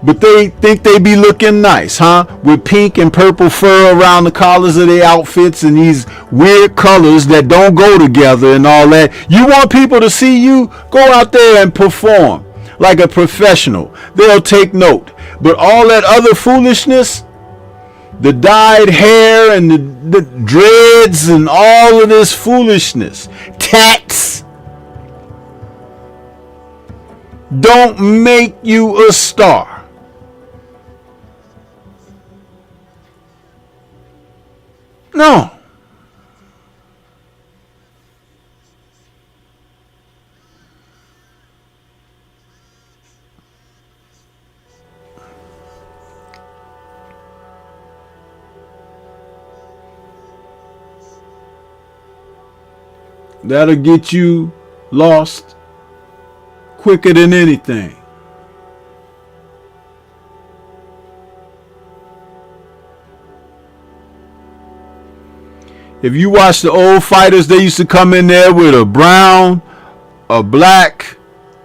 But they think they be looking nice, huh? With pink and purple fur around the collars of their outfits and these weird colors that don't go together and all that. You want people to see you? Go out there and perform like a professional. They'll take note. But all that other foolishness, the dyed hair and the dreads and all of this foolishness, tats, don't make you a star. No. That'll get you lost quicker than anything. If you watch the old fighters, they used to come in there with a brown, a black,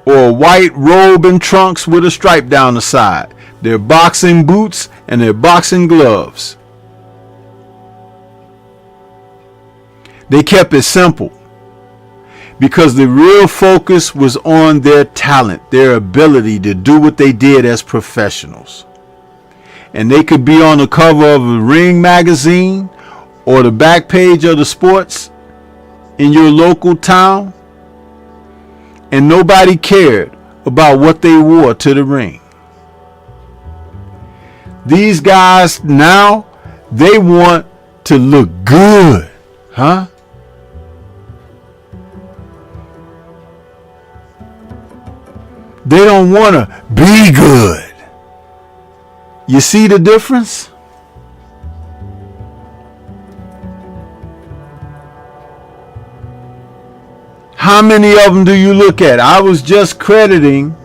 or a white robe and trunks with a stripe down the side. Their boxing boots and their boxing gloves. They kept it simple because the real focus was on their talent, their ability to do what they did as professionals. And they could be on the cover of a Ring magazine or the back page of the sports in your local town, and nobody cared about what they wore to the ring. These guys now, they want to look good, huh? They don't want to be good. You see the difference? How many of them do you look at? I was just crediting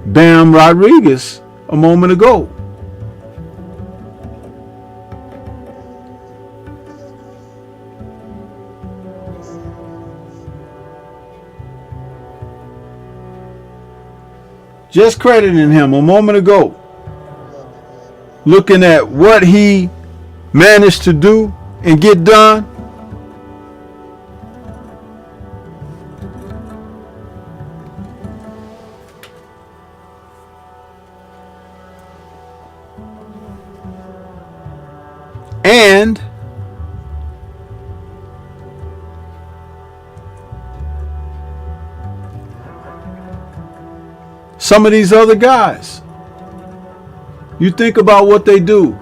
Bam Rodriguez a moment ago. Just crediting him a moment ago. Looking at what he managed to do and get done. And some of these other guys, you think about what they do.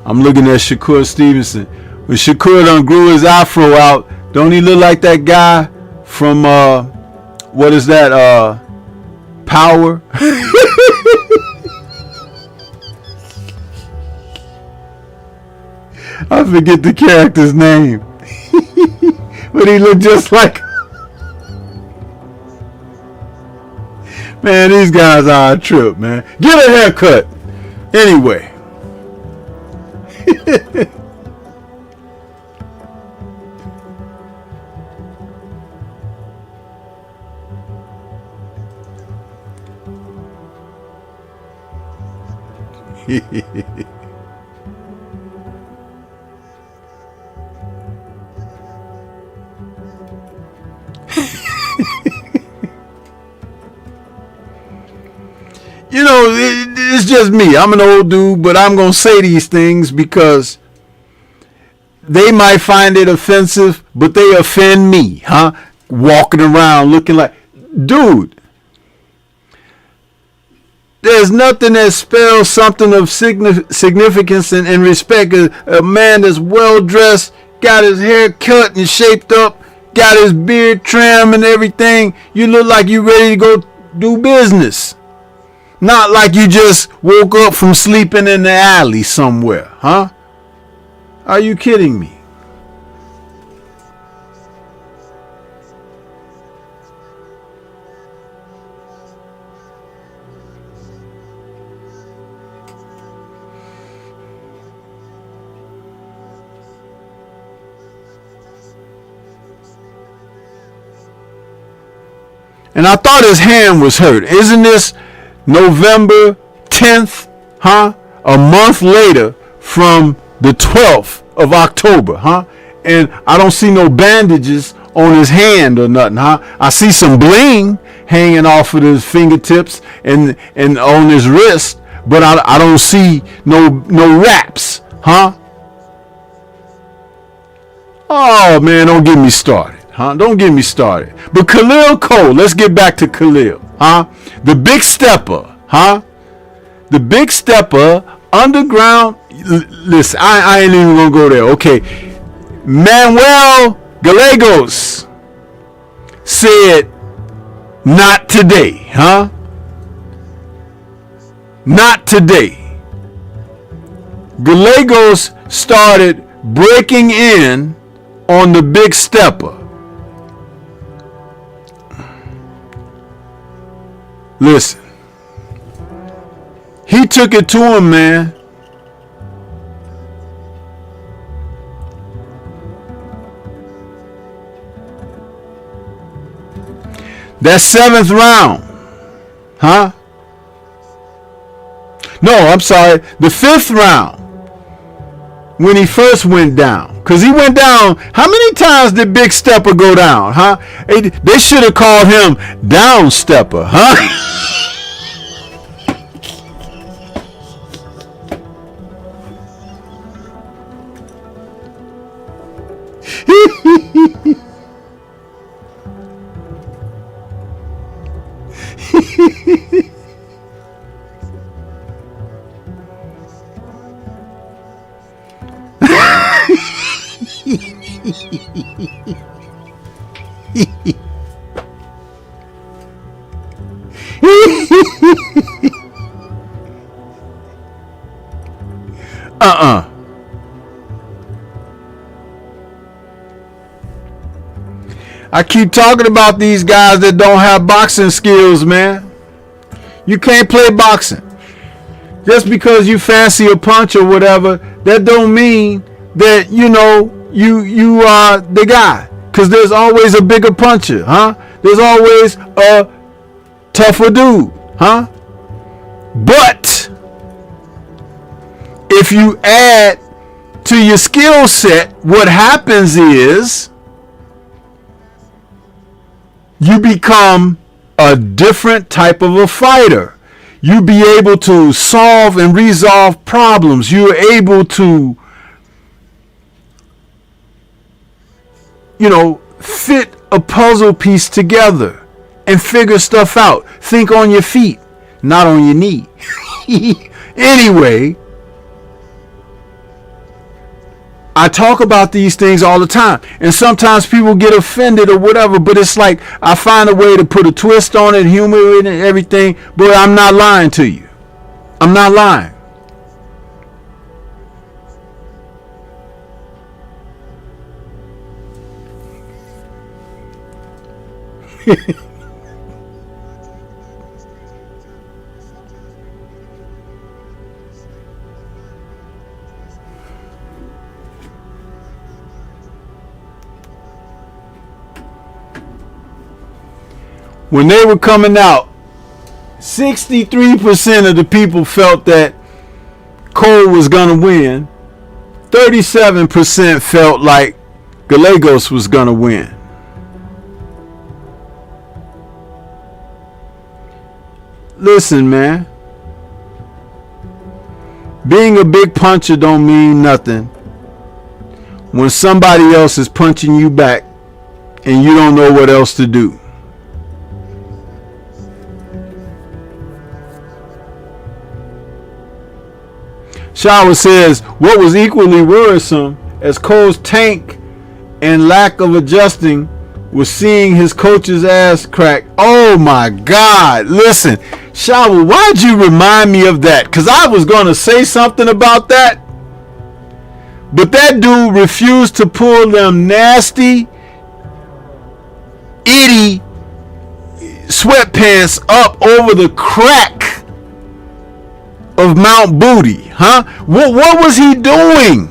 I'm looking at Shakur Stevenson. When Shakur done grew his afro out, don't he look like that guy from what is that? Power? I forget the character's name. But he looked just like. Man, these guys are a trip, man. Get a haircut. Anyway. You know, it's just me. I'm an old dude, but I'm going to say these things because they might find it offensive, but they offend me, huh? Walking around looking like, dude, there's nothing that spells something of significance and respect. A man that's well dressed, got his hair cut and shaped up, got his beard trimmed and everything. You look like you ready to go do business. Not like you just woke up from sleeping in the alley somewhere, huh? Are you kidding me? And I thought his hand was hurt. Isn't this November 10th, huh? A month later from the 12th of October, huh? And I don't see no bandages on his hand or nothing, huh? I see some bling hanging off of his fingertips and on his wrist, but I don't see no wraps, huh? Oh man, don't get me started, huh? Don't get me started. But Khalil Cole, let's get back to Khalil, huh? The big stepper, huh? The big stepper, underground. Listen, I ain't even gonna go there. Okay, Manuel Gallegos said, "Not today, huh? Not today." Gallegos started breaking in on the big stepper. Listen, he took it to him, man. That 7th round, huh? No, I'm sorry, the 5th round, when he first went down. Because he went down, how many times did Big Stepper go down, huh? They should have called him Down Stepper, huh? I keep talking about these guys that don't have boxing skills, man. You can't play boxing. Just because you fancy a punch or whatever, that don't mean that, you know, you are the guy. Because there's always a bigger puncher, huh? There's always a tougher dude, huh? But if you add to your skill set, what happens is you become a different type of a fighter. You be able to solve and resolve problems. You're able to, you know, fit a puzzle piece together and figure stuff out. Think on your feet, not on your knee. Anyway, I talk about these things all the time, and sometimes people get offended or whatever, but it's like I find a way to put a twist on it, humor it and everything, but I'm not lying to you. I'm not lying. When they were coming out, 63% of the people felt that Cole was gonna win. 37% felt like Gallegos was gonna win. Listen, man. Being a big puncher don't mean nothing when somebody else is punching you back and you don't know what else to do. Shower says, what was equally worrisome as Cole's tank and lack of adjusting was seeing his coach's ass crack. Oh my God. Listen, Shower, why'd you remind me of that? Because I was going to say something about that. But that dude refused to pull them nasty, itty sweatpants up over the crack of Mount Booty, huh? What was he doing?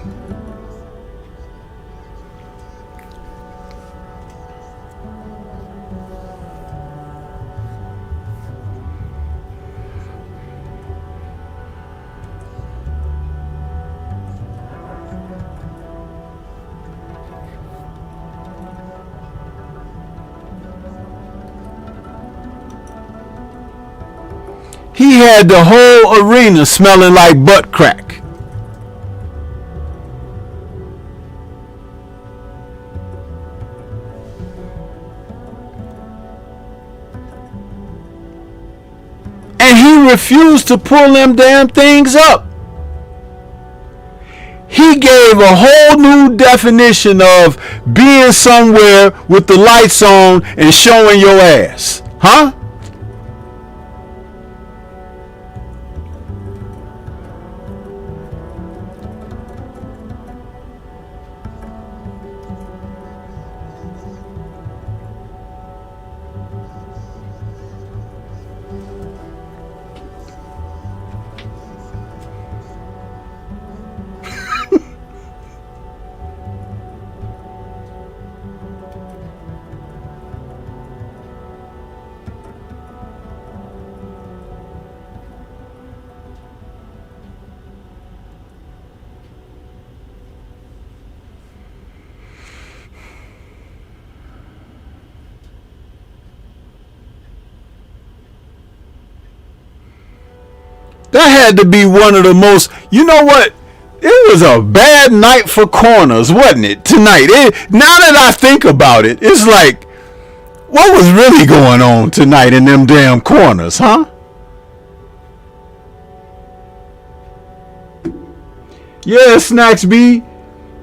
He had the whole arena smelling like butt crack. And he refused to pull them damn things up. He gave a whole new definition of being somewhere with the lights on and showing your ass. Huh? That had to be one of the most, you know what? It was a bad night for corners, wasn't it, tonight? Now that I think about it, it's like, what was really going on tonight in them damn corners, huh? Yeah, Snacks B.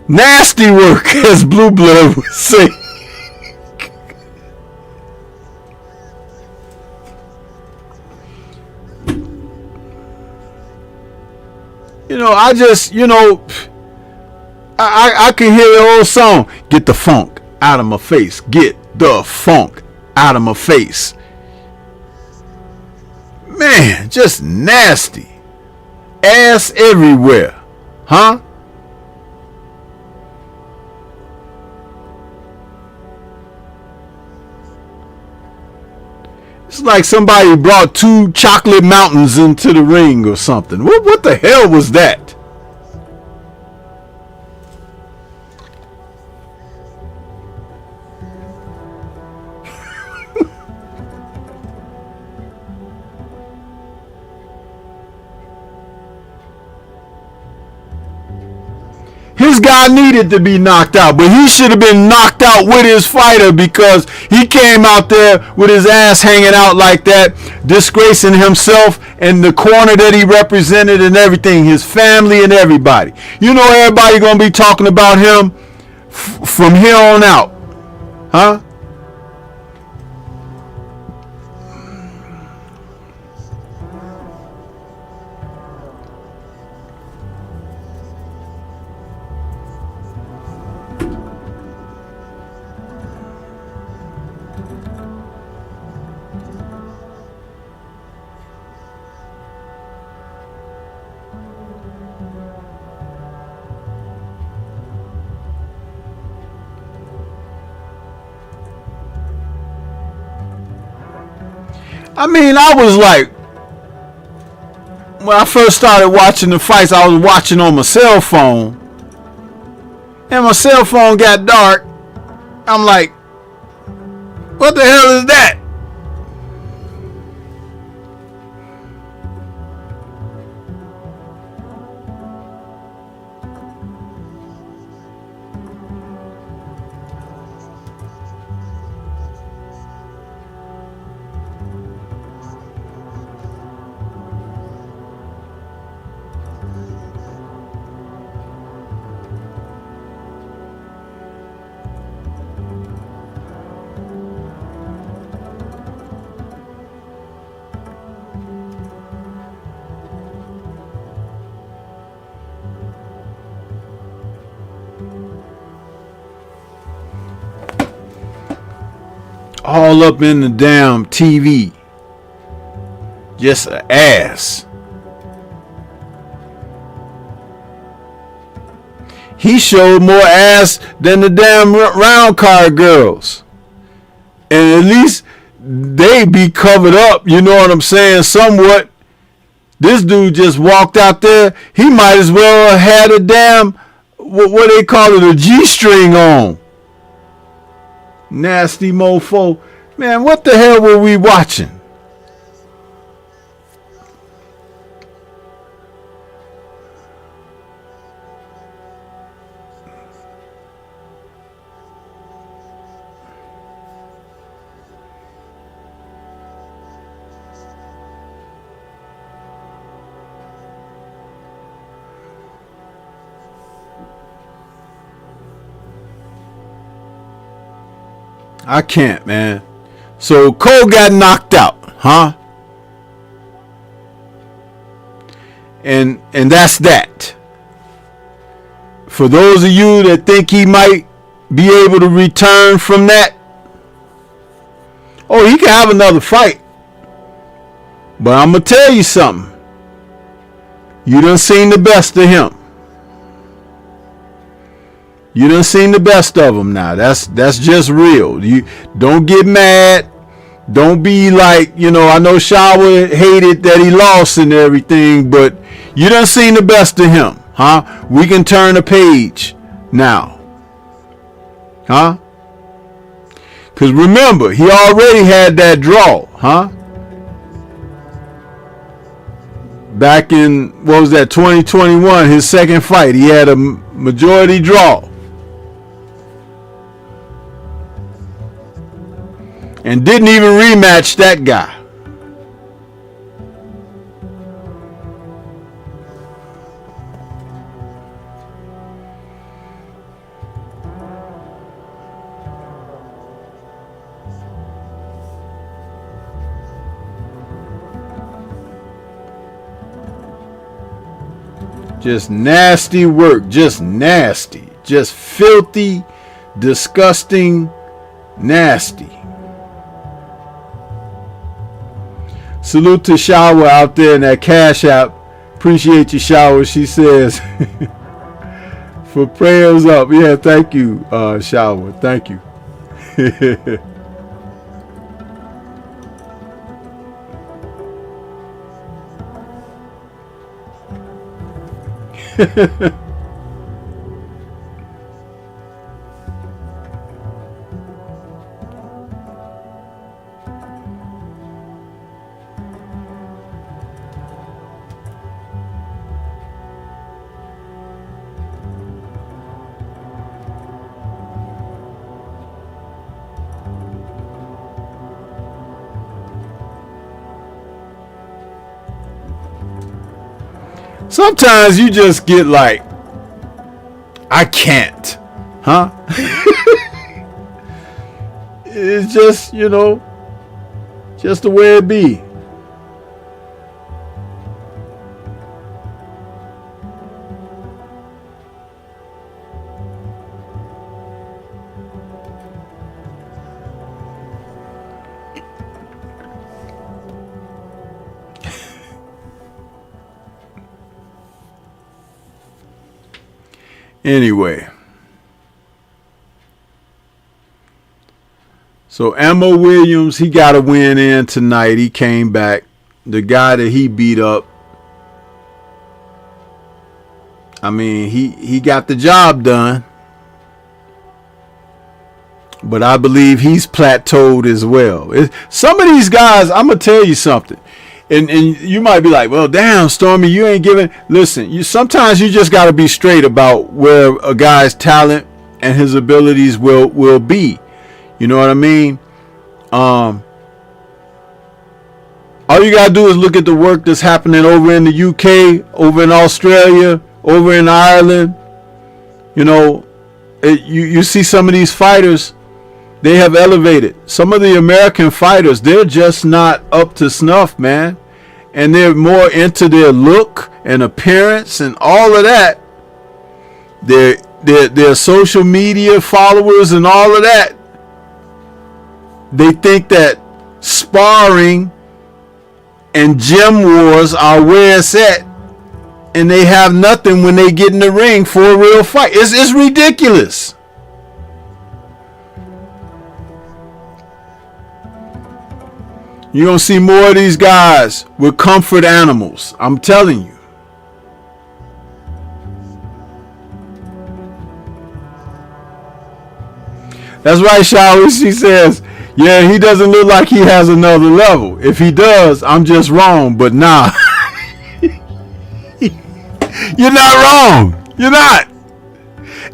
Nasty work, as Blue Blood would say. You know, I just, you know, I can hear the old song. Get the funk out of my face. Get the funk out of my face. Man, just nasty. Ass everywhere. Huh? It's like somebody brought 2 chocolate mountains into the ring or something. What the hell was that? His guy needed to be knocked out, but he should have been knocked out with his fighter because he came out there with his ass hanging out like that, disgracing himself and the corner that he represented and everything, his family and everybody. You know everybody gonna be talking about him from here on out, huh? I mean, I was like, when I first started watching the fights, I was watching on my cell phone. And my cell phone got dark. I'm like, what the hell is that? All up in the damn TV. Just an ass. He showed more ass than the damn round card girls. And at least they be covered up, you know what I'm saying, somewhat. This dude just walked out there. He might as well have had a damn, what they call it, a G-string on. Nasty mofo. Man, what the hell were we watching? I can't, man. So Cole got knocked out, huh? And that's that. For those of you that think he might be able to return from that, oh, he can have another fight. But I'm gonna tell you something. You done seen the best of him. You done seen the best of them now. That's just real. You don't get mad. Don't be like, you know, I know Shawa hated that he lost and everything, but you done seen the best of him, huh? We can turn a page now, huh? Because remember, he already had that draw, huh? Back in, what was that, 2021, his second fight, he had a majority draw. And didn't even rematch that guy. Just nasty work. Just nasty. Just filthy, disgusting, nasty. Salute to Shawa out there in that Cash App. Appreciate you, Shawa. She says, for prayers up. Yeah, thank you, Shawa. Thank you. Sometimes you just get like, I can't, huh? It's just, you know, just the way it be. Anyway, So Ammo Williams, he got a win in tonight. He came back. The guy that he beat up, I mean, he got the job done. But I believe he's plateaued as well. Some of these guys, I'm going to tell you something. And you might be like, well, damn, Stormy, you ain't giving. Listen, sometimes you just got to be straight about where a guy's talent and his abilities will be. You know what I mean? All you got to do is look at the work that's happening over in the UK, over in Australia, over in Ireland. You know, you see some of these fighters, they have elevated. Some of the American fighters, they're just not up to snuff, man. And they're more into their look and appearance and all of that. Their social media followers and all of that. They think that sparring and gym wars are where it's at, and they have nothing when they get in the ring for a real fight. It's ridiculous. You're going to see more of these guys with comfort animals. I'm telling you. That's right, Shower. She says, yeah, he doesn't look like he has another level. If he does, I'm just wrong. But nah. You're not wrong. You're not.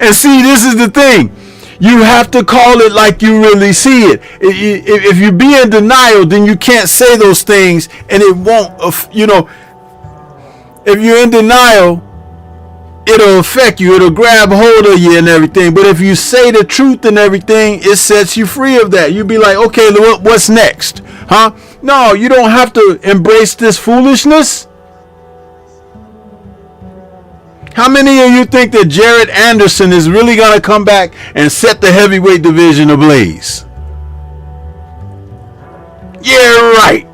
And see, this is the thing. You have to call it like you really see it. If you be in denial, then you can't say those things, and it won't, you know, if you're in denial, it'll affect you. It'll grab hold of you and everything. But if you say the truth and everything, it sets you free of that. You'll be like, okay, what's next? Huh? No, you don't have to embrace this foolishness. How many of you think that Jared Anderson is really going to come back and set the heavyweight division ablaze? Yeah, right.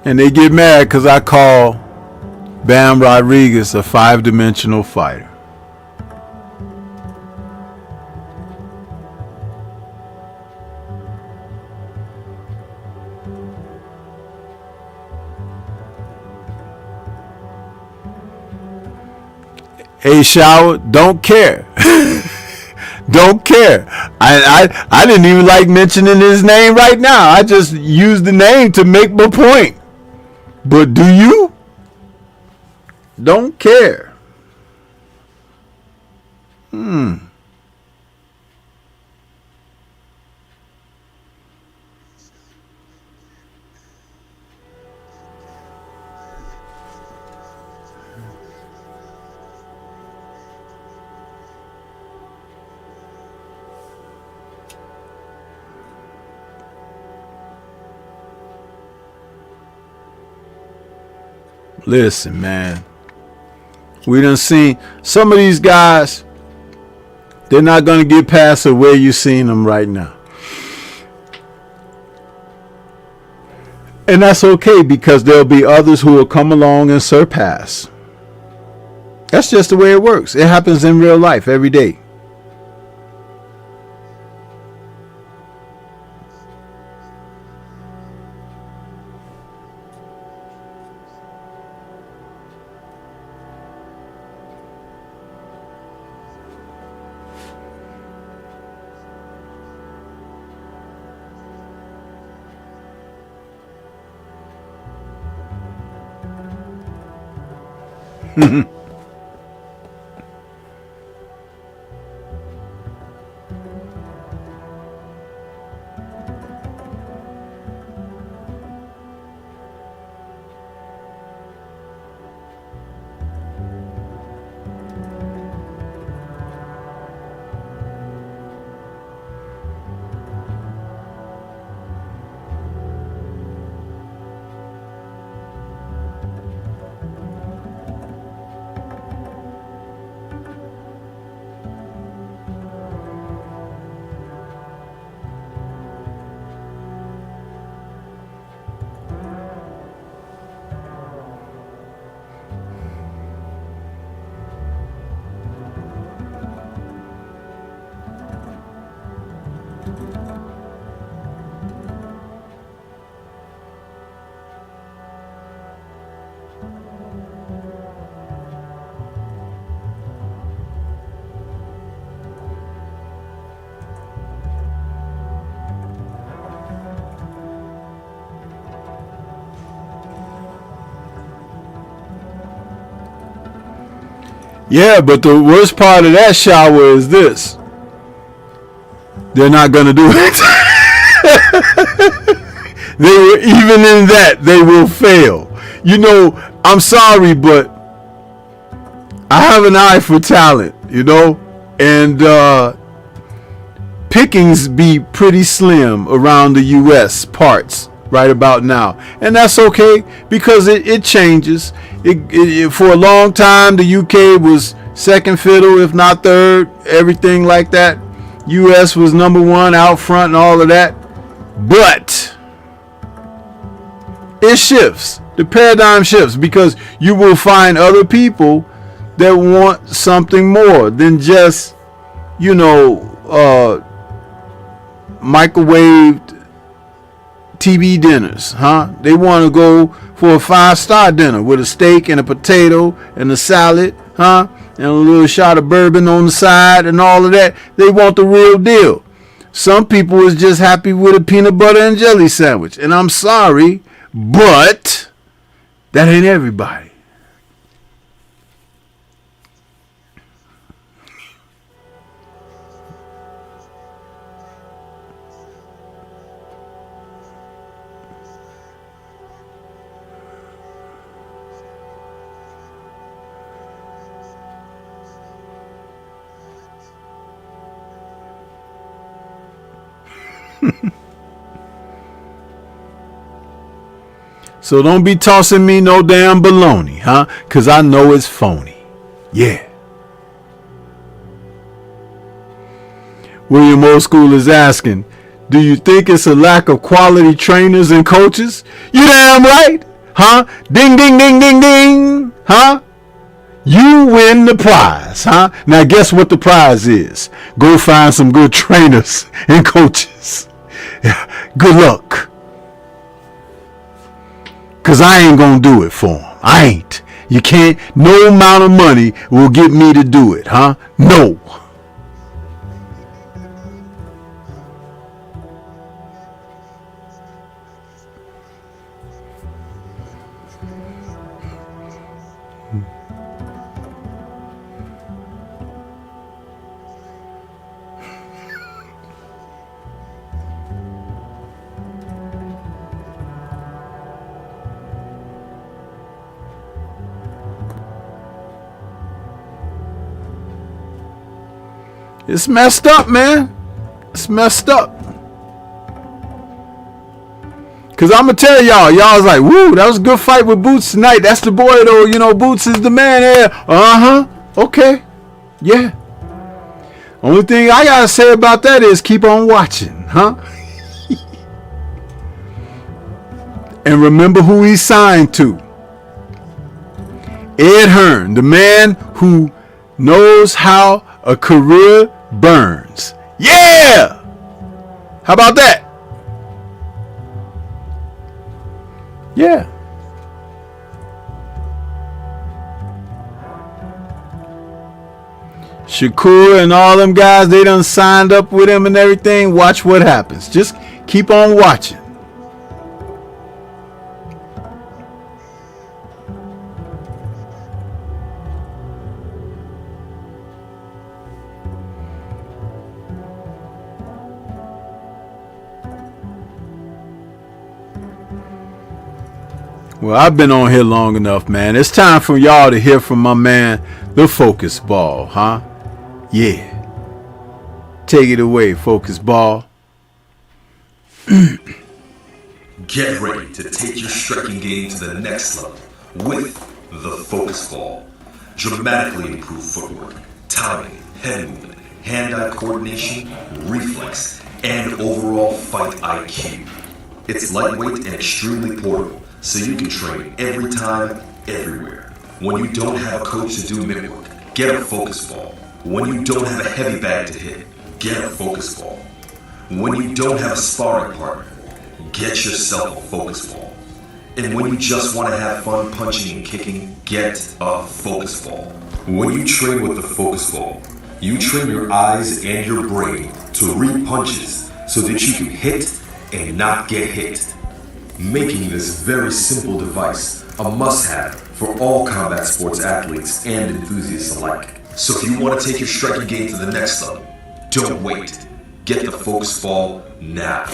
And they get mad because I call Bam Rodriguez a five-dimensional fighter. Hey, Shower, don't care. Don't care. I didn't even like mentioning his name right now. I just used the name to make my point. But do you? Don't care. Listen, man. We done seen some of these guys. They're not going to get past the way you're seeing them right now. And that's okay, because there'll be others who will come along and surpass. That's just the way it works. It happens in real life every day. Yeah, but the worst part of that shower is this. They're not going to do it. Even in that, they will fail. You know, I'm sorry, but I have an eye for talent, you know, and pickings be pretty slim around the U.S. parts right about now, and that's okay because it changes. It for a long time the UK was second fiddle, if not third, everything like that. US was number one out front and all of that, but it shifts. The paradigm shifts because you will find other people that want something more than just, you know, microwaved TV dinners, huh? They want to go for a 5-star dinner with a steak and a potato and a salad, huh? And a little shot of bourbon on the side and all of that. They want the real deal. Some people is just happy with a peanut butter and jelly sandwich. And I'm sorry, but that ain't everybody. So don't be tossing me no damn baloney, huh? Because I know it's phony. Yeah. William Old School is asking, do you think it's a lack of quality trainers and coaches? You damn right, huh? Ding, ding, ding, ding, ding, huh? You win the prize, huh? Now guess what the prize is? Go find some good trainers and coaches. Good luck. Because I ain't going to do it for them. I ain't. You can't. No amount of money will get me to do it, huh? No. It's messed up, man. It's messed up. Cause I'm gonna tell y'all was like, woo, that was a good fight with Boots tonight. That's the boy though, you know, Boots is the man there. Okay. Yeah. Only thing I gotta say about that is keep on watching, huh? And remember who he signed to. Ed Hearn, the man who knows how a career burns. Yeah! How about that? Yeah. Shakur and all them guys, they done signed up with him and everything. Watch what happens. Just keep on watching. Well, I've been on here long enough, man. It's time for y'all to hear from my man, the Focus Ball, huh? Yeah. Take it away, Focus Ball. Get ready to take your striking game to the next level with the Focus Ball. Dramatically improved footwork, timing, head movement, hand-eye coordination, reflex, and overall fight IQ. It's lightweight and extremely portable, so you can train every time, everywhere. When you don't have a coach to do mitt work, get a Focus Ball. When you don't have a heavy bag to hit, get a Focus Ball. When you don't have a sparring partner, get yourself a Focus Ball. And when you just want to have fun punching and kicking, get a Focus Ball. When you train with the Focus Ball, you train your eyes and your brain to read punches so that you can hit and not get hit, making this very simple device a must-have for all combat sports athletes and enthusiasts alike. So if you want to take your striking game to the next level, don't wait. Get the Focus Ball now.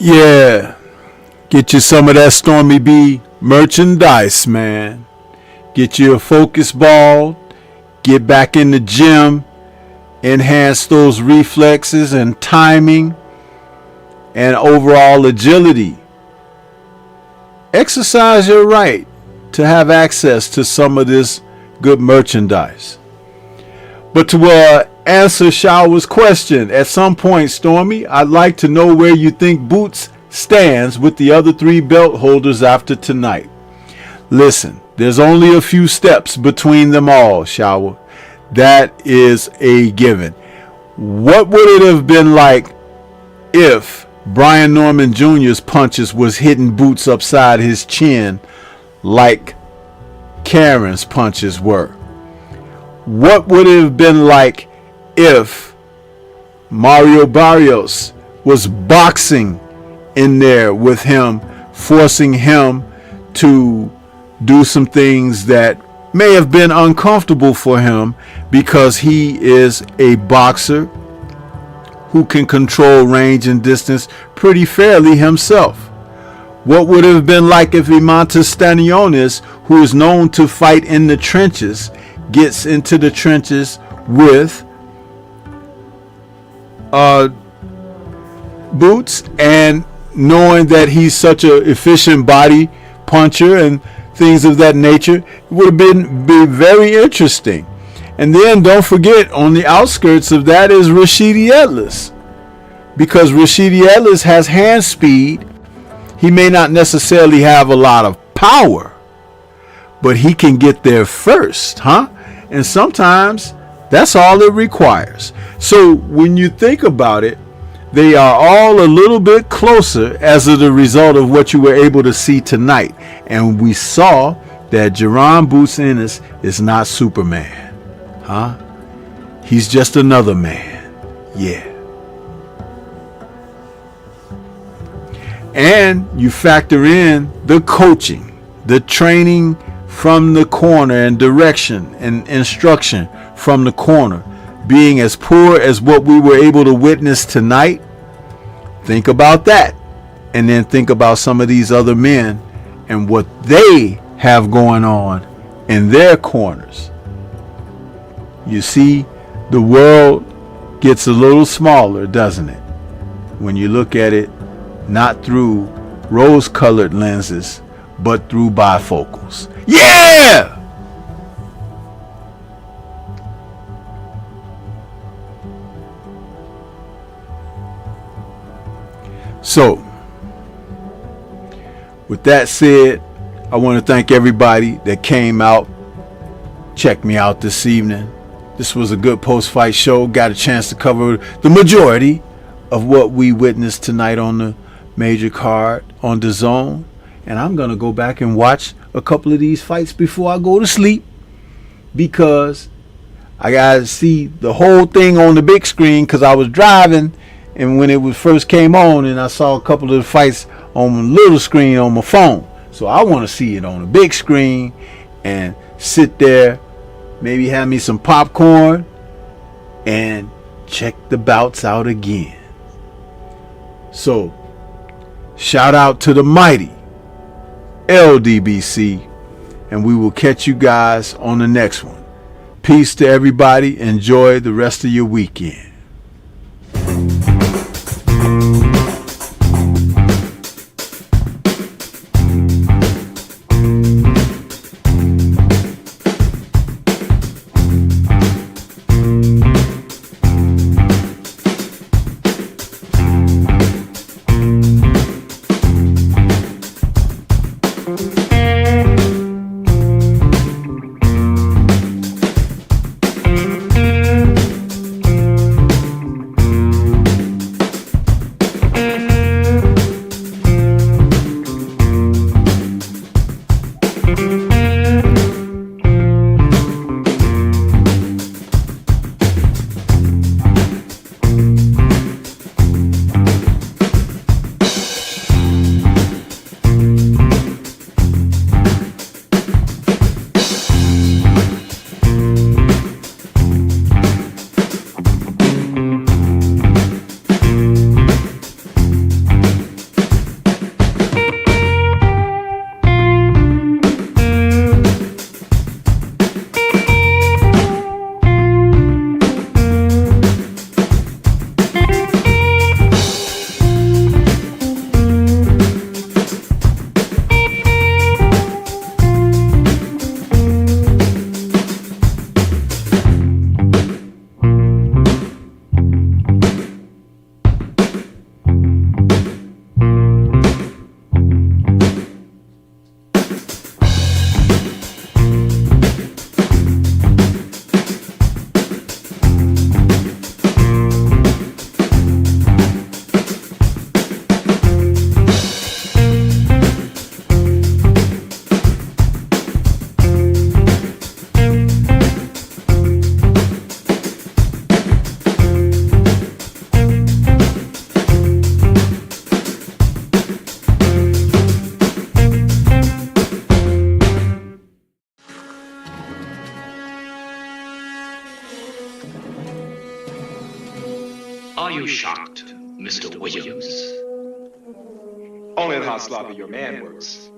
Yeah, get you some of that Stormy B merchandise, man. Get you a focus ball, get back in the gym, enhance those reflexes and timing and overall agility. Exercise your right to have access to some of this good merchandise. But to answer Shower's question, at some point, Stormy, I'd like to know where you think Boots stands with the other 3 belt holders after tonight. Listen, there's only a few steps between them all, Shower. That is a given. What would it have been like if Brian Norman Jr.'s punches was hitting Boots upside his chin like Karen's punches were? What would it have been like if Mario Barrios was boxing in there with him, forcing him to do some things that may have been uncomfortable for him because he is a boxer who can control range and distance pretty fairly himself. What would it have been like if Imantas Stanionis, who is known to fight in the trenches, gets into the trenches with boots, and knowing that he's such an efficient body puncher and things of that nature, it would have be very interesting. And then don't forget, on the outskirts of that is Rashidi Ellis, because Rashidi Ellis has hand speed. He may not necessarily have a lot of power, but he can get there first, huh? And sometimes that's all it requires. So when you think about it, they are all a little bit closer as a result of what you were able to see tonight. And we saw that Jaron Boots Ennis is not Superman, huh? He's just another man. Yeah. And you factor in the coaching, the training from the corner, and direction and instruction from the corner being as poor as what we were able to witness tonight. Think about that. And then think about some of these other men and what they have going on in their corners. You see, the world gets a little smaller, doesn't it? When you look at it not through rose-colored lenses, but through bifocals. Yeah! So, with that said, I want to thank everybody that came out, checked me out this evening. This was a good post-fight show. Got a chance to cover the majority of what we witnessed tonight on the major card on Dazn. And I'm going to go back and watch a couple of these fights before I go to sleep, because I got to see the whole thing on the big screen, because I was driving and when it was first came on, and I saw a couple of the fights on the little screen on my phone. So I want to see it on the big screen and sit there, maybe have me some popcorn and check the bouts out again. So shout out to the mighty LDBC, and we will catch you guys on the next one. Peace to everybody. Enjoy the rest of your weekend. Are you shocked, Mr. Williams? Only at how sloppy your man works.